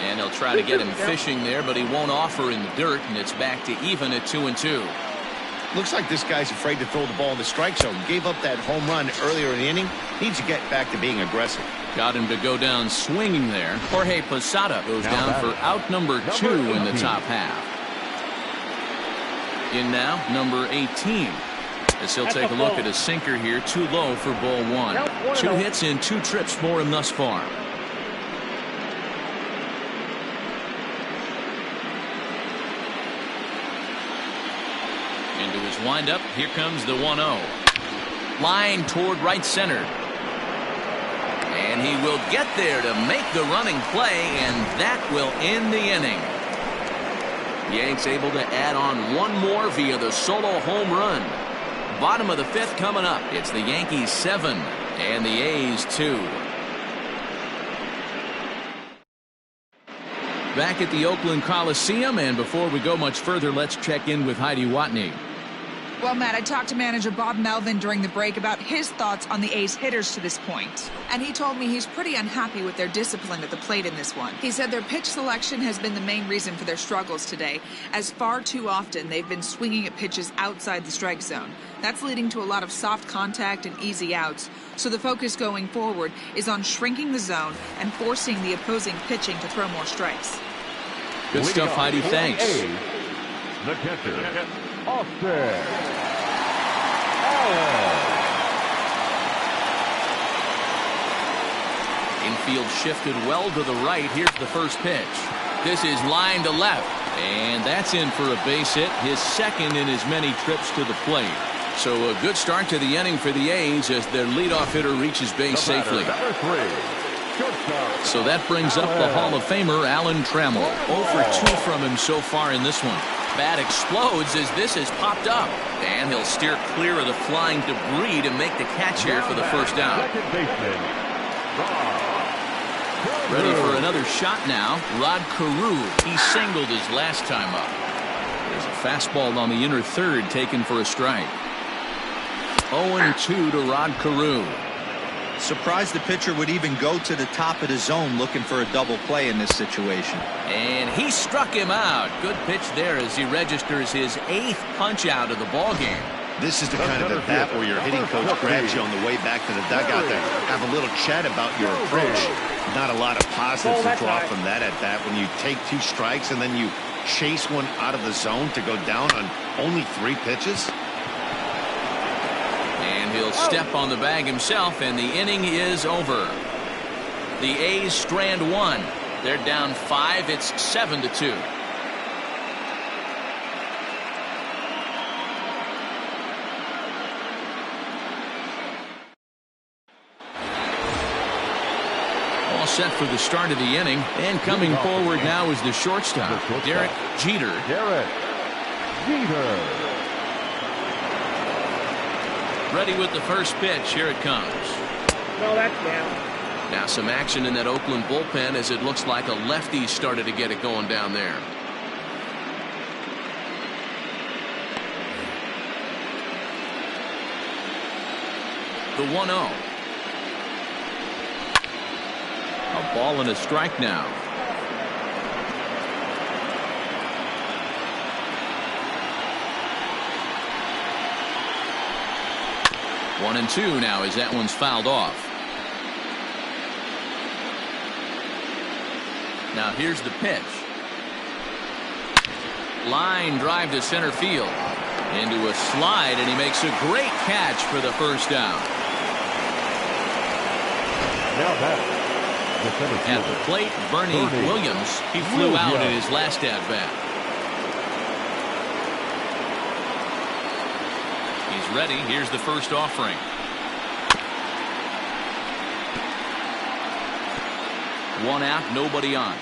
And they'll try to get him fishing there, but he won't offer in the dirt, and it's back to even at 2-2. Looks like this guy's afraid to throw the ball in the strike zone. Gave up that home run earlier in the inning. Needs to get back to being aggressive. Got him to go down swinging there. Jorge Posada goes down for out number 2 in the top half. In now, number 18. As he'll take a look at a sinker here. Too low for ball 1. 2 hits and 2 trips for him thus far. Into his windup. Here comes the 1-0. Line toward right center. And he will get there to make the running play, and that will end the inning. Yanks able to add on 1 more via the solo home run. Bottom of the 5th coming up. It's the Yankees 7 and the A's 2. Back at the Oakland Coliseum, and before we go much further, let's check in with Heidi Watney. Well, Matt, I talked to manager Bob Melvin during the break about his thoughts on the A's hitters to this point. And he told me he's pretty unhappy with their discipline at the plate in this one. He said their pitch selection has been the main reason for their struggles today, as far too often they've been swinging at pitches outside the strike zone. That's leading to a lot of soft contact and easy outs. So the focus going forward is on shrinking the zone and forcing the opposing pitching to throw more strikes. Good stuff, Heidi. Thanks. The catcher, Austin. Infield shifted well to the right. Here's the first pitch. This is line to left, and that's in for a base hit, his second in as many trips to the plate. So a good start to the inning for the A's as their leadoff hitter reaches base safely. So that brings up the Hall of Famer Alan Trammell. 0 for 2 from him so far in this one. Bat explodes as this has popped up, and he'll steer clear of the flying debris to make the catch here for the first out. Ready for another shot now. Rod Carew. He singled his last time up. There's a fastball on the inner third taken for a strike. 0-2 to Rod Carew. Surprised the pitcher would even go to the top of the zone looking for a double play in this situation. And he struck him out. Good pitch there as he registers his 8th punch out of the ball game. This is the kind of at bat where your hitting coach grabs you on the way back to the dugout to have a little chat about your approach. Not a lot of positives to draw from that at bat when you take 2 strikes and then you chase one out of the zone to go down on only 3 pitches. He'll step on the bag himself, and the inning is over. The A's strand 1. They're down 5. It's 7-2. All set for the start of the inning, and coming forward now is the shortstop, Derek Jeter. Ready with the first pitch. Here it comes. No, that's down. Now some action in that Oakland bullpen as it looks like a lefty started to get it going down there. The 1-0. A ball and a strike now. One and two now as that one's fouled off. Now here's the pitch. Line drive to center field. Into a slide, and he makes a great catch for the first down. Now back. At the plate, Bernie Williams. He flew out in his last at-bat. He's ready. Here's the first offering. One out, nobody on.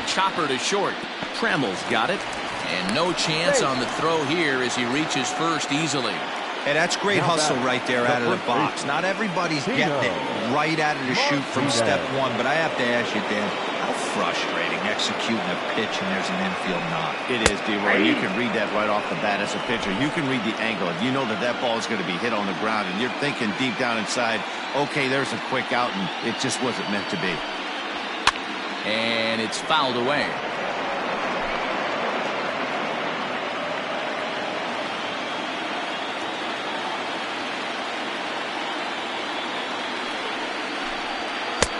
Chopper to short. Trammell's got it. And no chance on the throw here as he reaches first easily. Hey, that's great hustle right there out of the box. Not everybody's getting it right out of the chute from step one, but I have to ask you, Dan, how frustrating executing a pitch and there's an infield knock. It is, D-Roy. You can read that right off the bat as a pitcher. You can read the angle. You know that that ball is going to be hit on the ground, and you're thinking deep down inside, okay, there's a quick out, and it just wasn't meant to be. And it's fouled away.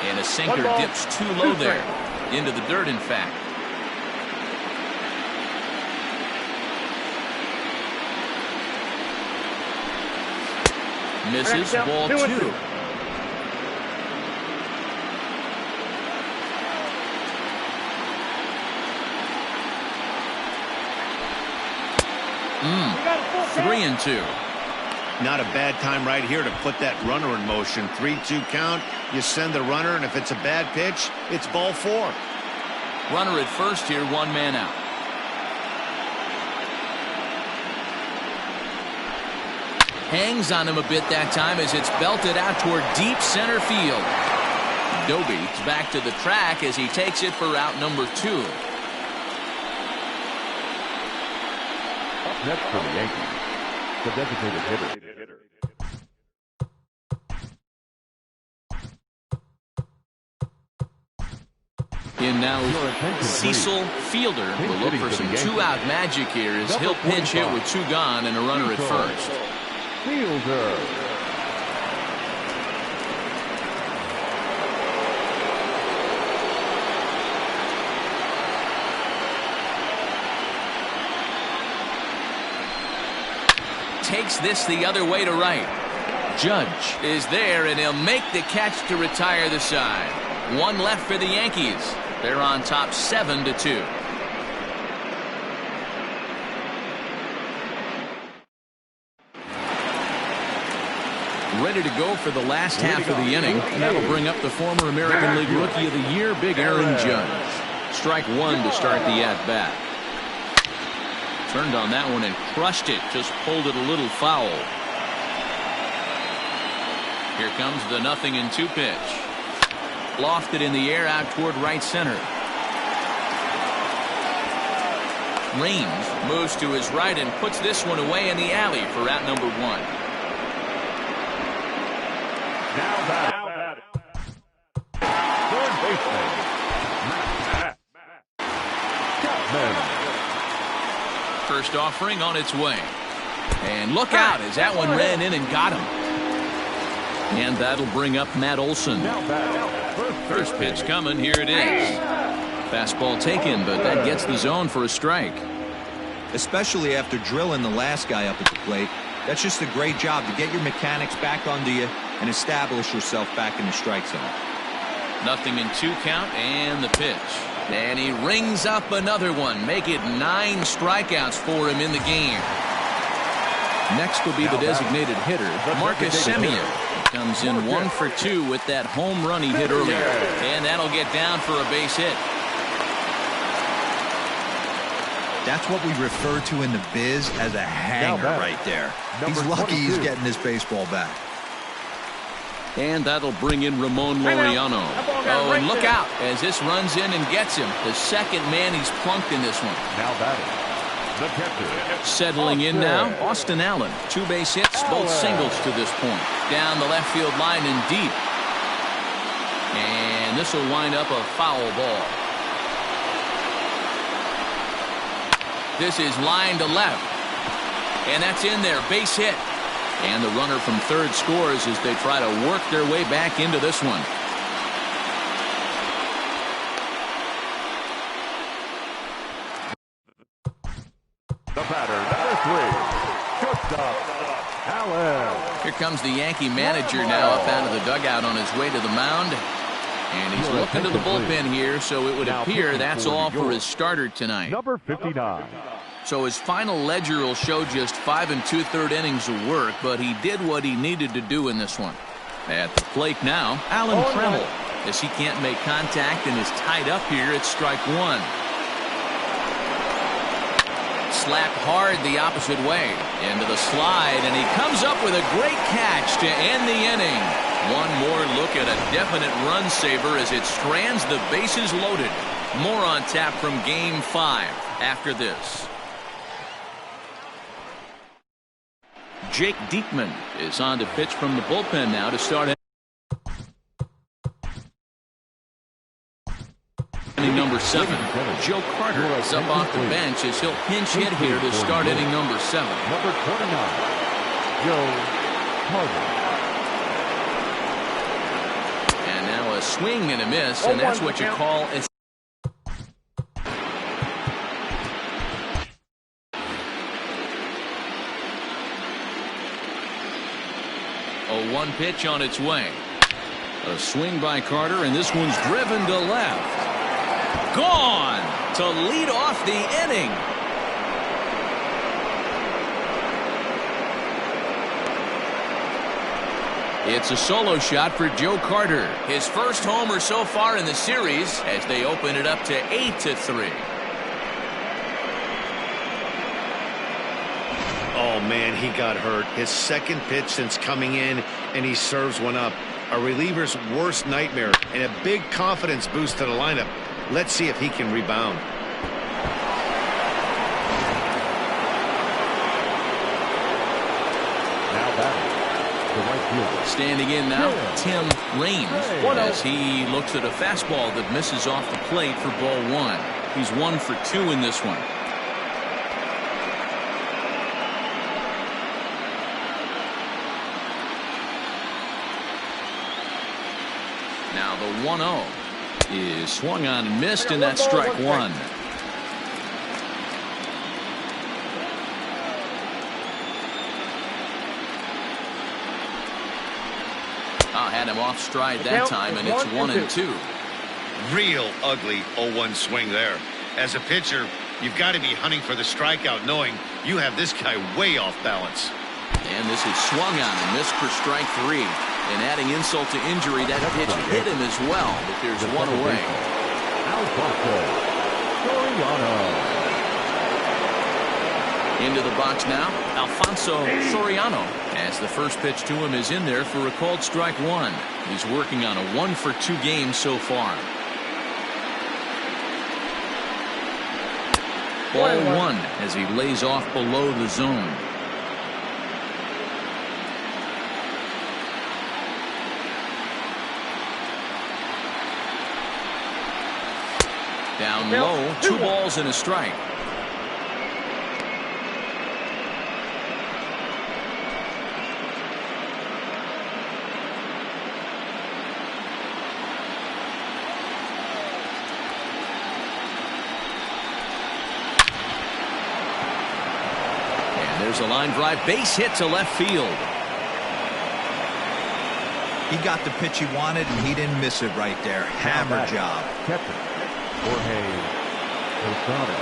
And a sinker dips too low there. Into the dirt, in fact. Misses, ball two. Three and two. Not a bad time right here to put that runner in motion. 3-2 count. You send the runner, and if it's a bad pitch, it's ball four. Runner at first here, one man out. Hangs on him a bit that time as it's belted out toward deep center field. Doby's back to the track as he takes it for out number two. Up next for the Yankees, the designated hitter. In now, Cecil Fielder will look for some two-out magic here as he'll pinch hit with two gone and a runner at first. Fielder. Takes this the other way to right. Judge is there, and he'll make the catch to retire the side. One left for the Yankees. They're on top 7-2. Ready to go for the last half of the inning. And that'll bring up the former American League Rookie of the Year, Big Aaron Judge. Strike one to start the at-bat. Turned on that one and crushed it. Just pulled it a little foul. Here comes the 0-2 pitch. Lofted in the air out toward right center. Range moves to his right and puts this one away in the alley for out number one. Now that third baseman, Chapman. First offering on its way. And look out as that one ran in and got him. And that'll bring up Matt Olson. First pitch coming. Here it is. Fastball taken, but that gets the zone for a strike. Especially after drilling the last guy up at the plate. That's just a great job to get your mechanics back under you and establish yourself back in the strike zone. 0-2 count and the pitch. And he rings up another one. Make it 9 strikeouts for him in the game. Next will be the designated hitter, Marcus Semien. Comes in 1 for 2 with that home run he hit earlier. And that'll get down for a base hit. That's what we refer to in the biz as a hanger right there. He's lucky he's getting this baseball back. And that'll bring in Ramon Laureano. Oh, and look out as this runs in and gets him. The second man he's plunked in this one. Now batting, the catcher. Settling in now, Austin Allen. 2 base hits, both singles to this point. Down the left field line and deep. And this will wind up a foul ball. This is line to left. And that's in there, base hit. And the runner from third scores as they try to work their way back into this one. The batter, number 3, shortstop, Allen. Here comes the Yankee manager now up out of the dugout on his way to the mound. And he's looking to the bullpen here, so it would appear that's all for his starter tonight. Number 59. So his final ledger will show just 5 2/3 innings of work, but he did what he needed to do in this one. At the plate now, Alan Trammell. As he can't make contact and is tied up here, it's strike 1. Slapped hard the opposite way into the slide, and he comes up with a great catch to end the inning. One more look at a definite run saver as it strands the bases loaded. More on tap from Game 5 after this. Jake Diekman is on to pitch from the bullpen now to start inning number 7. Joe Carter is up off the bench as he'll pinch hit here to start inning number 7. Number 29, Joe Carter. And now a swing and a miss, and that's what you call a... A 1 pitch on its way. A swing by Carter, and this one's driven to left. Gone to lead off the inning. It's a solo shot for Joe Carter. His first homer so far in the series as they open it up to 8-3. Oh, man, he got hurt. His second pitch since coming in, and he serves one up. A reliever's worst nightmare and a big confidence boost to the lineup. Let's see if he can rebound. Now batting, the right fielder. Standing in now, Tim Raines, as he looks at a fastball that misses off the plate for ball 1. He's 1 for 2 in this one. Now the 1-0 is swung on and missed, and that's strike 1. Had him off stride that time, and it's 1-2. Real ugly 0-1 swing there. As a pitcher, you've got to be hunting for the strikeout, knowing you have this guy way off balance. And this is swung on and missed for strike 3. And adding insult to injury, that pitch hit him as well, but there's one away. Into the box now, Alfonso Soriano, as the first pitch to him is in there for a called strike 1. He's working on a 1 for 2 game so far. Ball 1 as he lays off below the zone. Down low, 2 balls and a strike. And there's a line drive, base hit to left field. He got the pitch he wanted, and he didn't miss it right there. Hammer job. Captain Jorge Posada.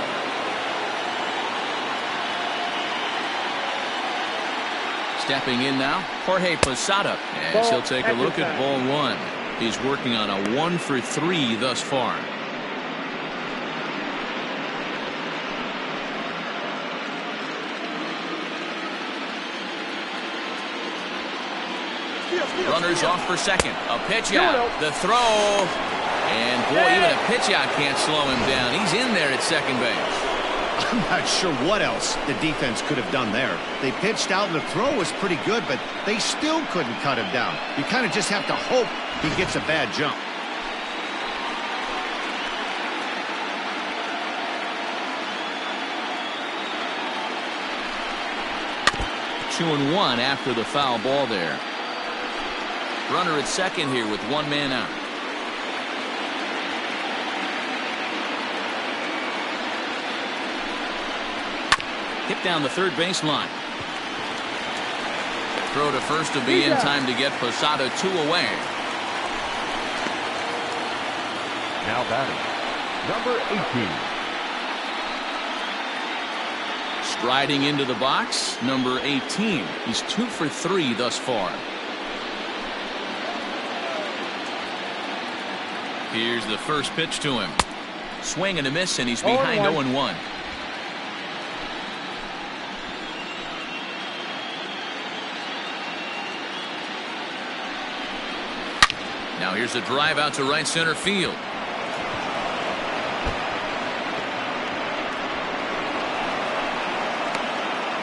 Stepping in now, Jorge Posada, as he'll take a look at ball 1. He's working on a 1 for 3 thus far. Runners off for second. A pitch out. The throw. And boy, even a pitch out can't slow him down. He's in there at second base. I'm not sure what else the defense could have done there. They pitched out and the throw was pretty good, but they still couldn't cut him down. You kind of just have to hope he gets a bad jump. Two and one after the foul ball there. Runner at second here with one man out. Hit down the third baseline. Throw to first to be in time to get Posada 2 away. Now batting, number 18. Striding into the box, number 18. He's 2 for 3 thus far. Here's the first pitch to him. Swing and a miss, and he's behind 0-1. Now here's a drive out to right center field.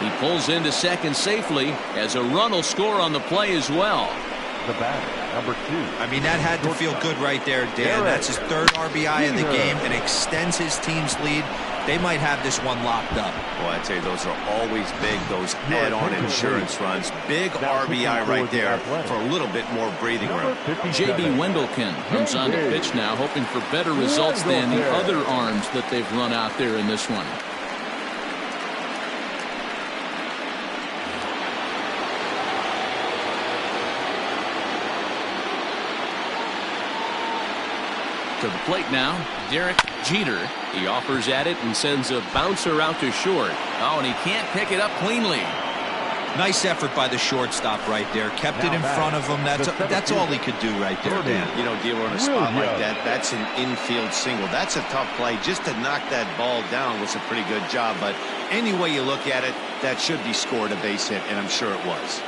He pulls into second safely as a run will score on the play as well. The batter, number 2. I mean, that had to feel good right there, Dan. That's his third RBI of the game and extends his team's lead. They might have this one locked up. Well, I tell you, those are always big, those add-on insurance runs. Big RBI right there for a little bit more breathing room. J.B. Wendelken comes on to pitch now, hoping for better results than the other arms that they've run out there in this one. To the plate now, Derek Jeter. He offers at it and sends a bouncer out to short. Oh, and he can't pick it up cleanly. Nice effort by the shortstop right there. Kept it in front of him. That's all he could do right there, Dan. You know, dealer on a spot like that, that's an infield single. That's a tough play. Just to knock that ball down was a pretty good job. But any way you look at it, that should be scored a base hit, and I'm sure it was.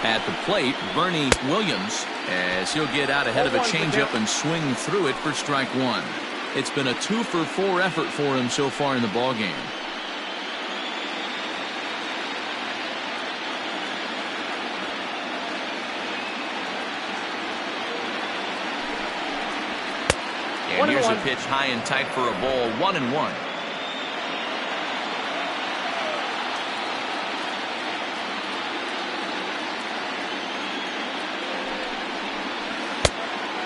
At the plate, Bernie Williams, as he'll get out ahead of a changeup and swing through it for strike one. It's been a 2 for 4 effort for him so far in the ballgame. And here's a pitch high and tight for a ball, 1-1.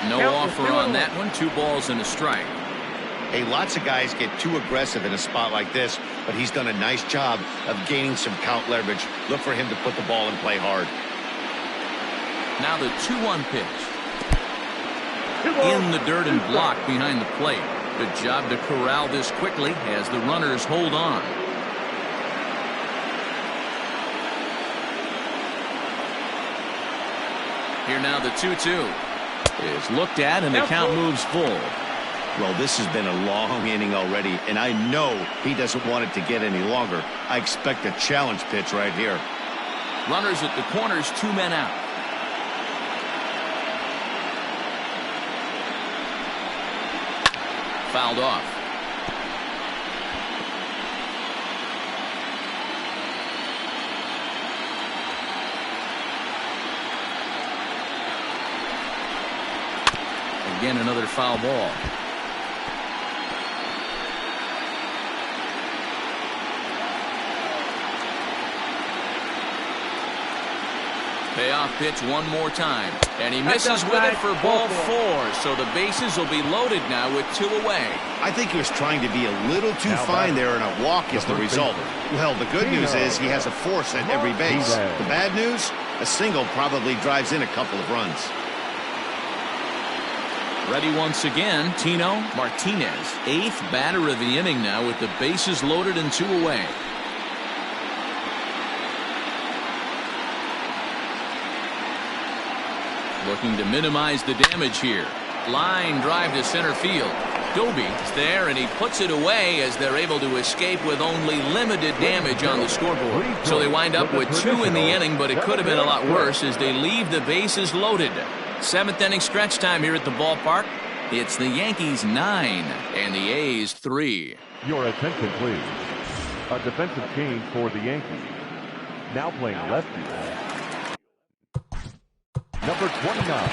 No offer on that one. 2 balls and a strike. Hey, lots of guys get too aggressive in a spot like this, but he's done a nice job of gaining some count leverage. Look for him to put the ball and play hard. Now the 2-1 pitch. In the dirt and blocked behind the plate. Good job to corral this quickly as the runners hold on. Here now the 2-2. Is looked at and the count moves full. Well, this has been a long inning already, and I know he doesn't want it to get any longer. I expect a challenge pitch right here. Runners at the corners, 2 men out. Fouled off. Again, another foul ball. Payoff pitch one more time. And he misses with it for ball 4. So the bases will be loaded now with 2 away. I think he was trying to be a little too fine there, and a walk is the result. Well, the good news is he has a force at every base. The bad news, a single probably drives in a couple of runs. Ready once again, Tino Martinez. 8th batter of the inning now with the bases loaded and 2 away. Looking to minimize the damage here. Line drive to center field. Doby's there, and he puts it away as they're able to escape with only limited damage on the scoreboard. So they wind up with 2 in the inning, but it could have been a lot worse as they leave the bases loaded. 7th inning stretch time here at the ballpark. It's the Yankees 9 and the A's 3. Your attention, please. A defensive change for the Yankees. Now playing left field. Number 29.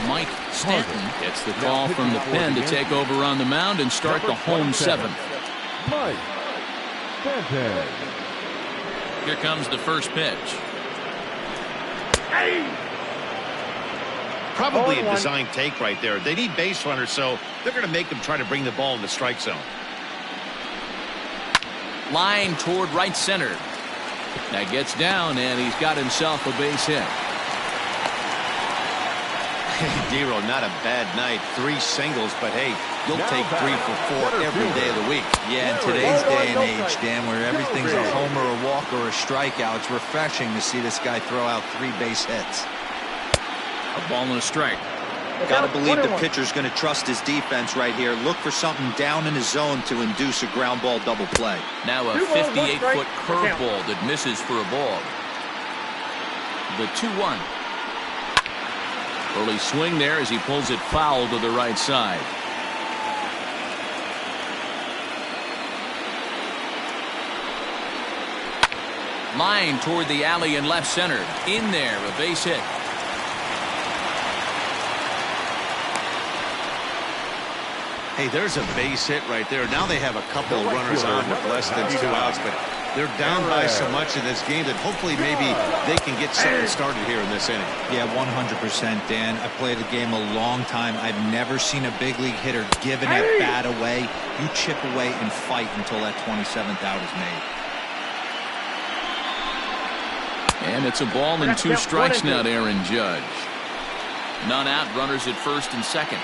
Mike Stanton gets the call from the pen to take over on the mound and start the home 7th. Mike Stanton. Here comes the first pitch. Probably a design take right there. They need base runners, so they're going to make them try to bring the ball in the strike zone. Line toward right center. That gets down, and he's got himself a base hit. Dero, not a bad night. 3 singles, but hey, you'll take 3 for 4 every day of the week. Yeah, in today's day and age, Dan, where everything's a homer, a walk, or a strikeout, it's refreshing to see this guy throw out 3 base hits. A ball and a strike. Got to believe the pitcher's going to trust his defense right here. Look for something down in his zone to induce a ground ball double play. Now a 58-foot curveball that misses for a ball. The 2-1. Early swing there as he pulls it foul to the right side. Line toward the alley and left center. In there, a base hit. Hey, there's a base hit right there. Now they have a couple of runners on with less than 2 outs, but they're down by so much in this game that hopefully maybe they can get something started here in this inning. Yeah, 100%, Dan. I played the game a long time. I've never seen a big league hitter give an at-bat away. You chip away and fight until that 27th out is made. And it's a ball and 2 strikes now to Aaron Judge. None out, runners at first and second.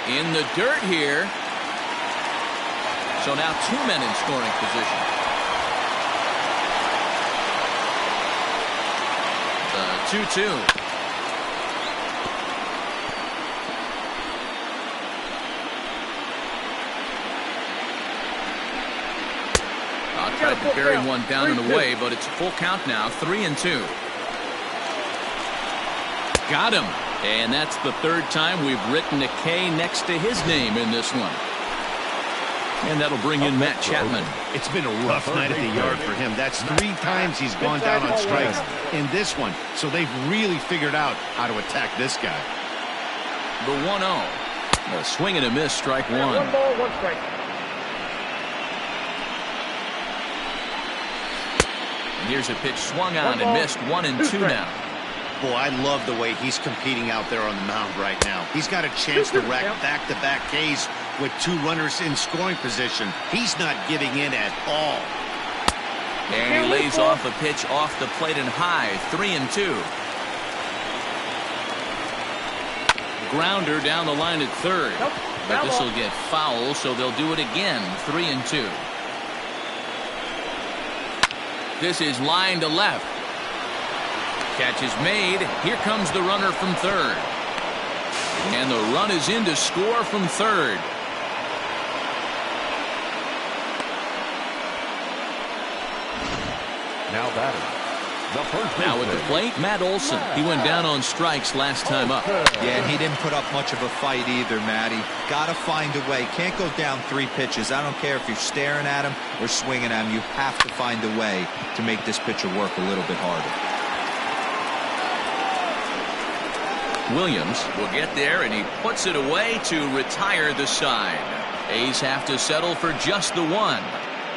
In the dirt here. So now 2 men in scoring position. The 2-2. Tried to bury one down and away, but it's a full count now. 3-2. Got him. And that's the 3rd time we've written a K next to his name in this one. And that'll bring in Matt Chapman. It's been a rough night at the yard for him. That's 3 times he's gone down on strikes in this one. So they've really figured out how to attack this guy. The 1-0. A swing and a miss, strike 1. 1 ball, 1 strike. And here's a pitch swung on and missed. 1-2 now. Boy, I love the way he's competing out there on the mound right now. He's got a chance to rack back-to-back Ks with 2 runners in scoring position. He's not giving in at all. And he lays off a pitch off the plate and high. 3-2. Grounder down the line at third. But this will get foul, so they'll do it again. 3-2. This is line to left. Catch is made. Here comes the runner from third. And the run is in to score from third. Now batting. Now at the plate, Matt Olson. He went down on strikes last time up. Yeah, and he didn't put up much of a fight either, Matty. Got to find a way. Can't go down 3 pitches. I don't care if you're staring at him or swinging at him. You have to find a way to make this pitcher work a little bit harder. Williams will get there, and he puts it away to retire the side. A's have to settle for just the 1.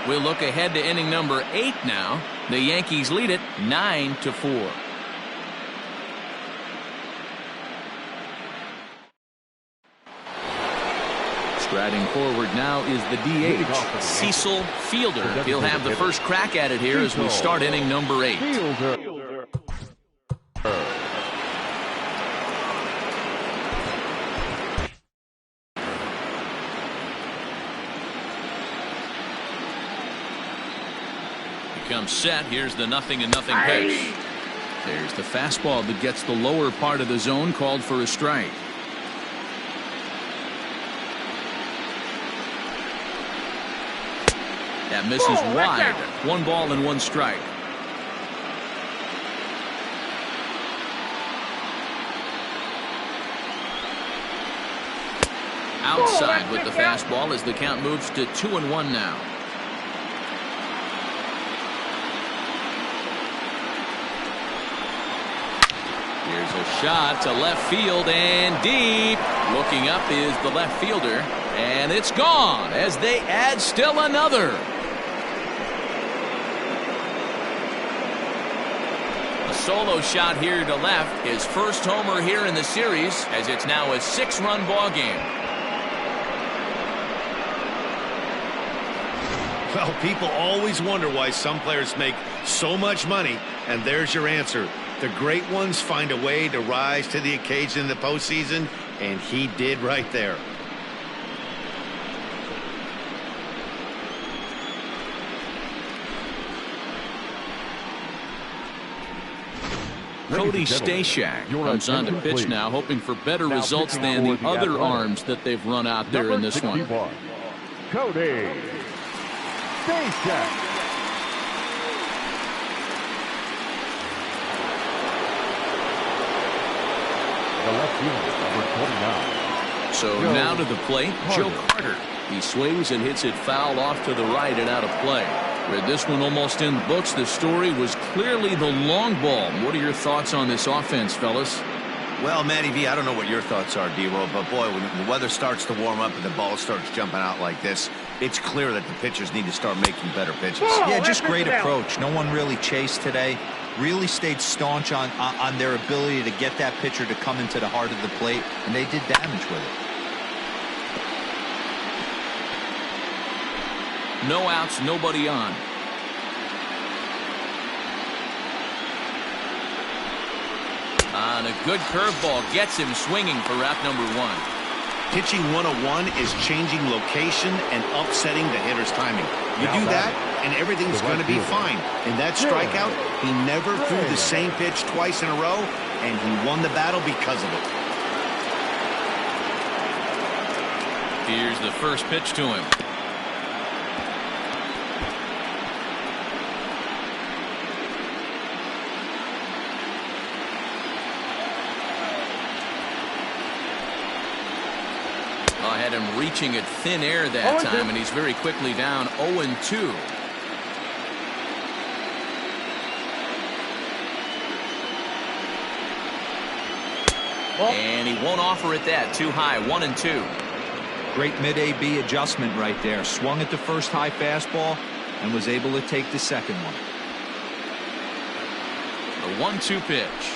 We'll look ahead to inning number 8 now. The Yankees lead it 9-4. Striding forward now is the DH, Cecil Fielder. He'll have the first crack at it here as we start inning number 8. Comes set. Here's the 0-0 pitch. There's the fastball that gets the lower part of the zone, called for a strike. That misses wide. 1 ball and 1 strike. Outside with the fastball as the count moves to 2-1 now. Here's a shot to left field and deep. Looking up is the left fielder, and it's gone as they add still another. A solo shot here to left. His first homer here in the series, as it's now a 6-run ball game. Well, people always wonder why some players make so much money, and there's your answer. The great ones find a way to rise to the occasion in the postseason, and he did right there. Cody Stashak comes on to pitch now, hoping for better results than the other arms that they've run out there in this one. Cody Stashak. The left fielder, number 29. So now to the plate, Joe Carter. He swings and hits it foul off to the right and out of play. With this one almost in the books, the story was clearly the long ball. What are your thoughts on this offense, fellas? Well, Matty V, I don't know what your thoughts are, D-Roll, but boy, when the weather starts to warm up and the ball starts jumping out like this, it's clear that the pitchers need to start making better pitches. Yeah, just great approach. No one really chased today. Really stayed staunch on their ability to get that pitcher to come into the heart of the plate, and they did damage with it. No outs, nobody on. On a good curveball, gets him swinging for route number 1. Pitching 101 is changing location and upsetting the hitter's timing. You do that, and everything's going to be fine. In that strikeout, he never threw the same pitch twice in a row, and he won the battle because of it. Here's the first pitch to him. Had him reaching at thin air that time, and he's very quickly down 0-2. And he won't offer it that. Too high. 1-2. Great mid-AB adjustment right there. Swung at the first high fastball and was able to take the second one. The 1-2 pitch.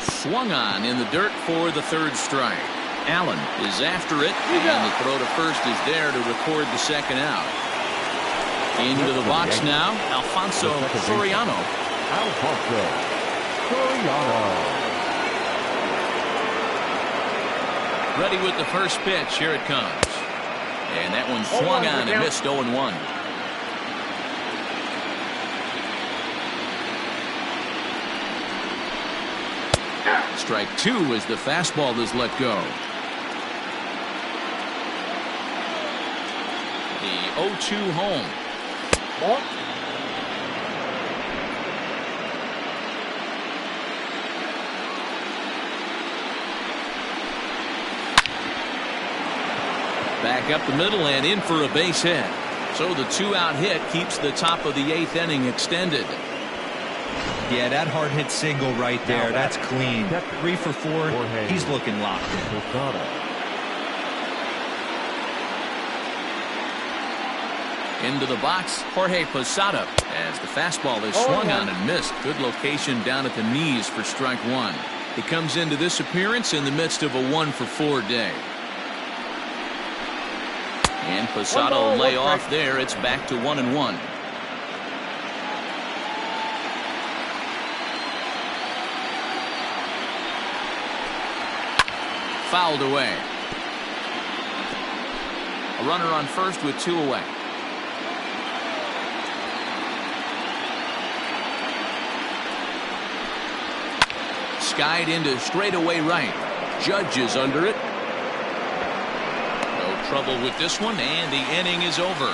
Swung on in the dirt for the third strike. Allen is after it, and the throw to first is there to record the second out. Into the box now, Alfonso Soriano. Alfonso Soriano. Ready with the first pitch. Here it comes. And that one swung on and missed 0-1. Strike 2 as the fastball is let go. The 0-2 home. Back up the middle and in for a base hit. So the 2-out hit keeps the top of the 8th inning extended. Yeah, that hard hit single right there. That's clean. 3 for 4. He's looking locked in. Into the box, Jorge Posada, as the fastball is swung on and missed. Good location down at the knees for strike 1. He comes into this appearance in the midst of a 1-for-4 day. And Posada will lay off there. It's back to 1-1. Fouled away. A runner on first with 2 away. skied into straightaway right. Judge is under it. No trouble with this one, and the inning is over.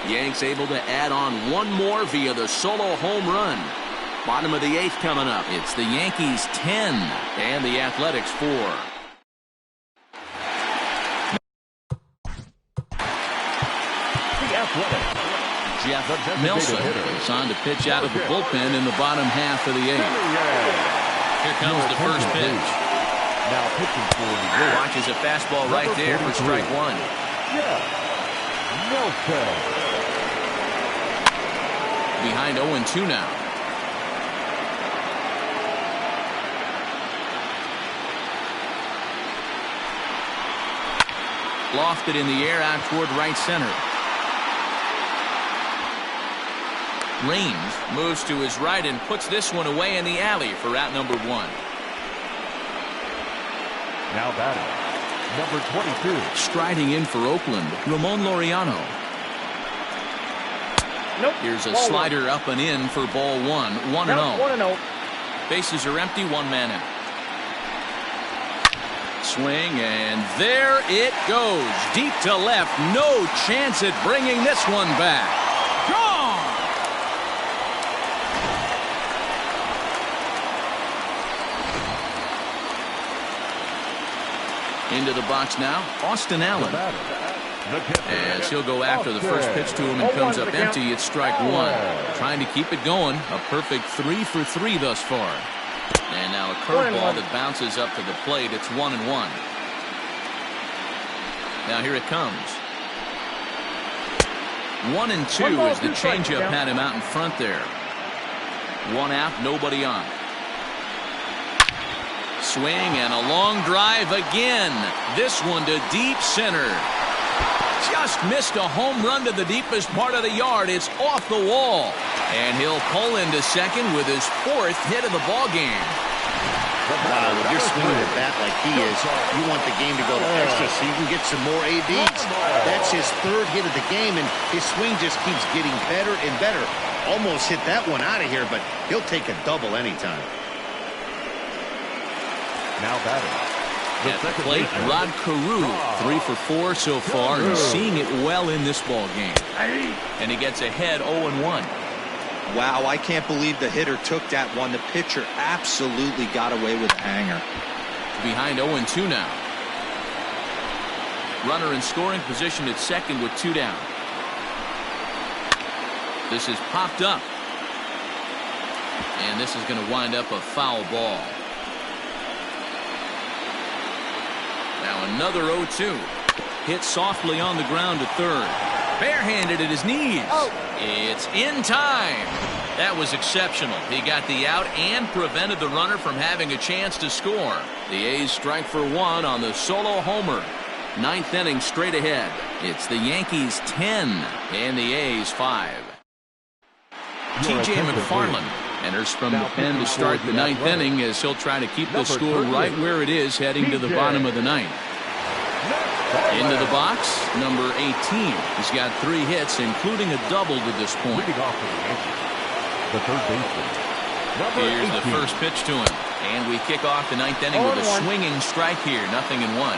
Yanks able to add on one more via the solo home run. Bottom of the 8th coming up. It's the Yankees 10 and the Athletics 4. Jeff Nelson is on to pitch out of the bullpen in the bottom half of the 8th. Here comes the first pitch. Now pitching for the Watches a fastball right there for strike one. Nelson. Behind 0-2 now. Lofted in the air out toward right center. Raines moves to his right and puts this one away in the alley for out number 1. Now batting, number 22. Striding in for Oakland, Ramon Laureano. Nope. Here's a ball slider one. up and in for ball 1. 1-0. Nope, 1-0. Bases are empty, 1 man out. Swing, and there it goes. Deep to left. No chance at bringing this one back. Gone! Into the box now, Austin Allen. As he'll go after the first pitch to him and comes up empty, it's strike 1. Trying to keep it going. A perfect 3 for 3 thus far. And now a curveball that bounces up to the plate. It's 1-1. Now here it comes. 1-2 as the changeup had him out in front there. 1 out, nobody on. Swing and a long drive again. This one to deep center. Just missed a home run to the deepest part of the yard. It's off the wall. And he'll pull into second with his 4th hit of the ball game. When you're swinging at bat like he is, you want the game to go to extra so you can get some more ABs. That's his 3rd hit of the game, and his swing just keeps getting better and better. Almost hit that one out of here, but he'll take a double anytime. Now batting. At the plate, Rod Carew, 3 for 4 so far, and seeing it well in this ball game. And he gets ahead 0-1. Wow, I can't believe the hitter took that one. The pitcher absolutely got away with a hanger. Behind 0-2 now. Runner in scoring position at second with 2 down. This is popped up. And this is going to wind up a foul ball. Now another 0-2. Hit softly on the ground to third. Barehanded at his knees. It's in time. That was exceptional. He got the out and prevented the runner from having a chance to score. The A's strike for 1 on the solo homer. 9th inning straight ahead. It's the Yankees 10 and the A's 5. T.J. McFarland enters from the pen to start the 9th inning as he'll try to keep the score right where it is heading to the bottom of the 9th. Into the box, number 18. He's got 3 hits, including a double to this point. The third baseman. Here's the first pitch to him. And we kick off the 9th inning with a swinging strike here. 0-1.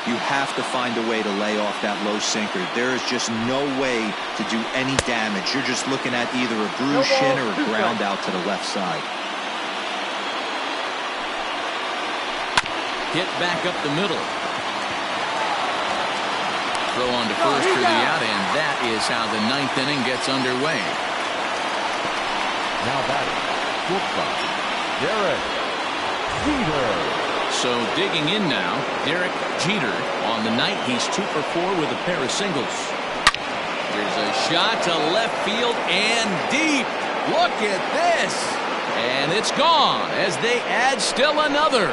You have to find a way to lay off that low sinker. There is just no way to do any damage. You're just looking at either a bruised shin or a ground out to the left side. Hit back up the middle. Throw on to first for the out, and that is how the 9th inning gets underway. Now batting, shortstop, Derek Jeter. So digging in now, Derek Jeter. On the night, he's 2 for 4 with a pair of singles. Here's a shot to left field and deep. Look at this. And it's gone as they add still another.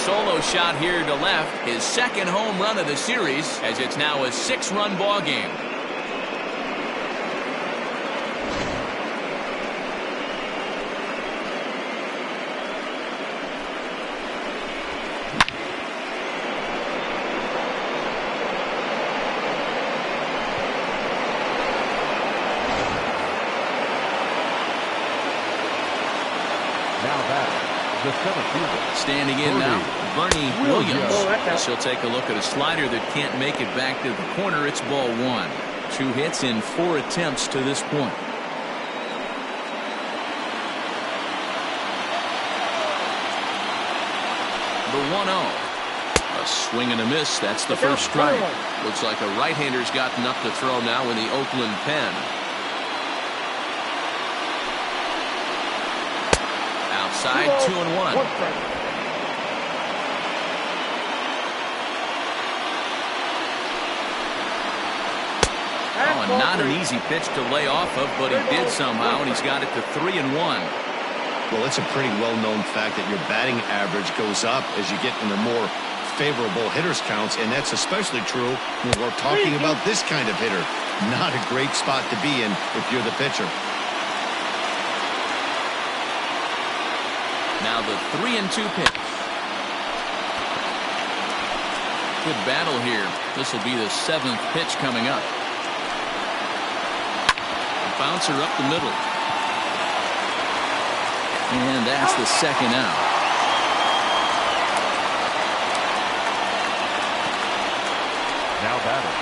Solo shot here to left, his 2nd home run of the series, as it's now a 6-run ball game. the center fielder. Standing in now, Bernie Williams. Oh, She'll take a look at a slider that can't make it back to the corner. It's ball 1. 2 hits in 4 attempts to this point. The 1-0. A swing and a miss. That's the first strike. Looks like a right-hander's gotten up to throw now in the Oakland pen. Outside, 2-1. Oh, and not an easy pitch to lay off of, but he did somehow, and he's got it to 3-1. Well, it's a pretty well-known fact that your batting average goes up as you get into more favorable hitters counts, and that's especially true when we're talking about this kind of hitter. Not a great spot to be in if you're the pitcher. Now the 3-2 pitch. Good battle here. This will be the 7th pitch coming up. Bouncer up the middle. And that's the 2nd out. Now batting,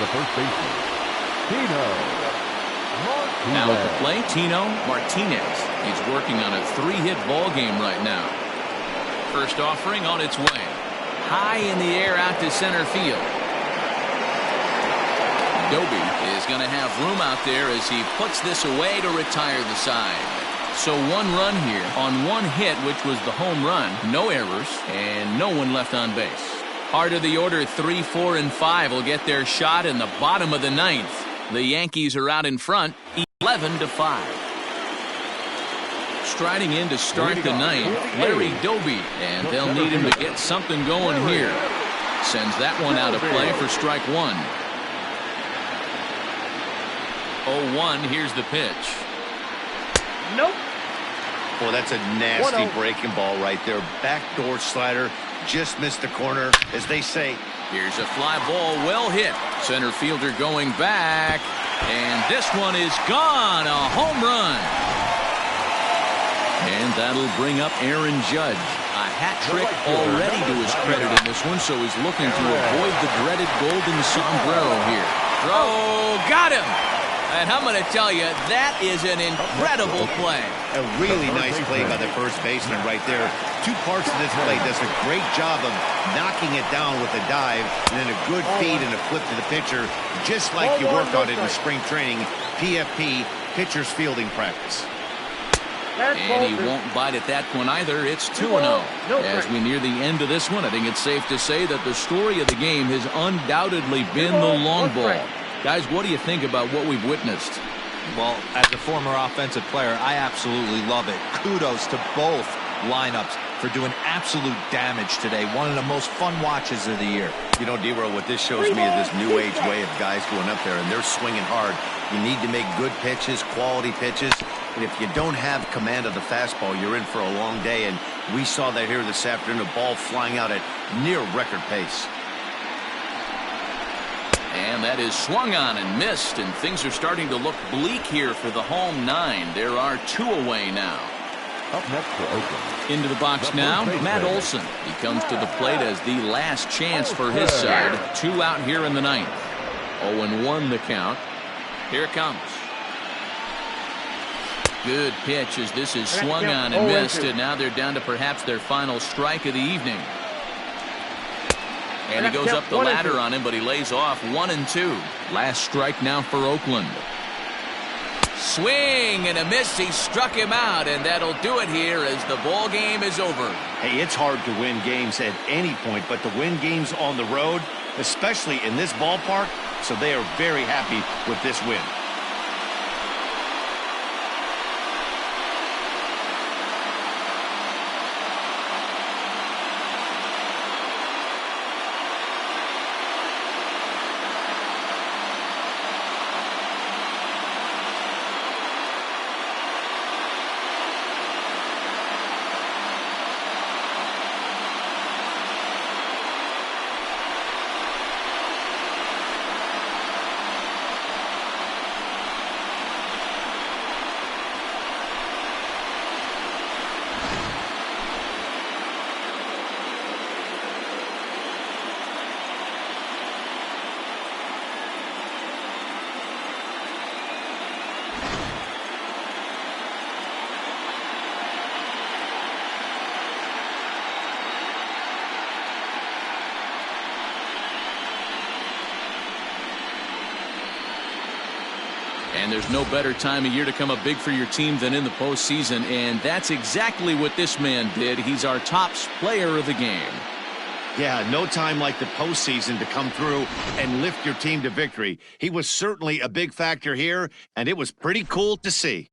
the first baseman, Tino Martinez. Now at the plate, Tino Martinez. He's working on a 3-hit ball game right now. First offering on its way. High in the air out to center field. Doby is going to have room out there as he puts this away to retire the side. So 1 run here on 1 hit, which was the home run. No errors and no one left on base. Heart of the order, 3, 4, and 5 will get their shot in the bottom of the 9th. The Yankees are out in front, 11-5. Striding in to start the 9th, Larry Doby, and they'll need him to get something going here. Sends that one out of play for strike 1. 0-1, here's the pitch. Nope. Well, that's a nasty breaking ball right there. Backdoor slider, just missed the corner, as they say. Here's a fly ball, well hit. Center fielder going back, and this one is gone. A home run. And that'll bring up Aaron Judge. A hat trick already to his credit in this one, so he's looking to avoid the dreaded golden sombrero here. Throw, got him. And I'm going to tell you, that is an incredible play. A really nice play by the first baseman right there. 2 parts of this play. Does a great job of knocking it down with a dive, and then a good feed and a flip to the pitcher, just like you work on it in spring training, PFP, pitcher's fielding practice. And he won't bite at that one either. It's 2-0. As we near the end of this one, I think it's safe to say that the story of the game has undoubtedly been the long ball. Guys, what do you think about what we've witnessed? Well, as a former offensive player, I absolutely love it. Kudos to both lineups for doing absolute damage today. One of the most fun watches of the year. You know, D-Roll, what this shows me is this new age way of guys going up there, and they're swinging hard. You need to make good pitches, quality pitches. And if you don't have command of the fastball, you're in for a long day. And we saw that here this afternoon, a ball flying out at near record pace. And that is swung on and missed, and things are starting to look bleak here for the home 9. There are 2 away now. Up next for Oakland. Into the box now, Matt Olson. He comes to the plate as the last chance for his side. 2 out here in the 9th. 0-1 the count. Here it comes. Good pitch as this is swung on and missed, and now they're down to perhaps their final strike of the evening. And he goes up the ladder on him, but he lays off 1-2. Last strike now for Oakland. Swing and a miss. He struck him out, and that'll do it here as the ball game is over. Hey, it's hard to win games at any point, but to win games on the road, especially in this ballpark, so they are very happy with this win. And there's no better time of year to come up big for your team than in the postseason, and that's exactly what this man did. He's our top player of the game. Yeah, no time like the postseason to come through and lift your team to victory. He was certainly a big factor here, and it was pretty cool to see.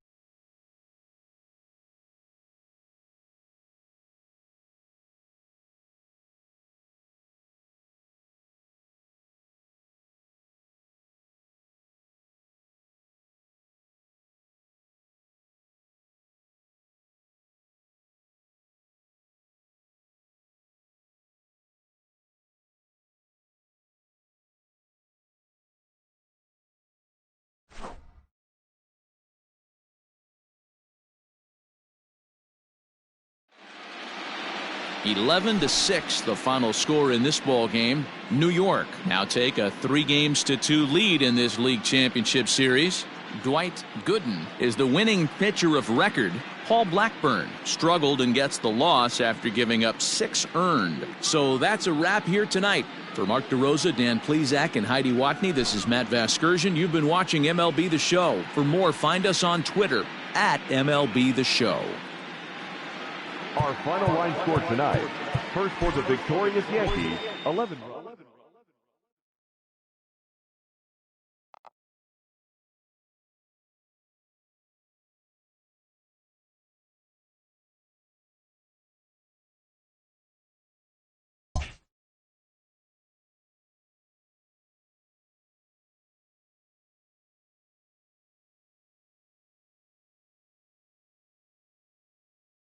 (11-6) the final score in this ball game. New York now take a 3-2 lead in this league championship series. Dwight Gooden is the winning pitcher of record. Paul Blackburn struggled and gets the loss after giving up 6 earned. So that's a wrap here tonight. For Mark DeRosa, Dan Plesac, and Heidi Watney, this is Matt Vasgersian. You've been watching MLB The Show. For more, find us on Twitter at MLB The Show. Our final line score tonight. First for the victorious Yankees, 11 runs.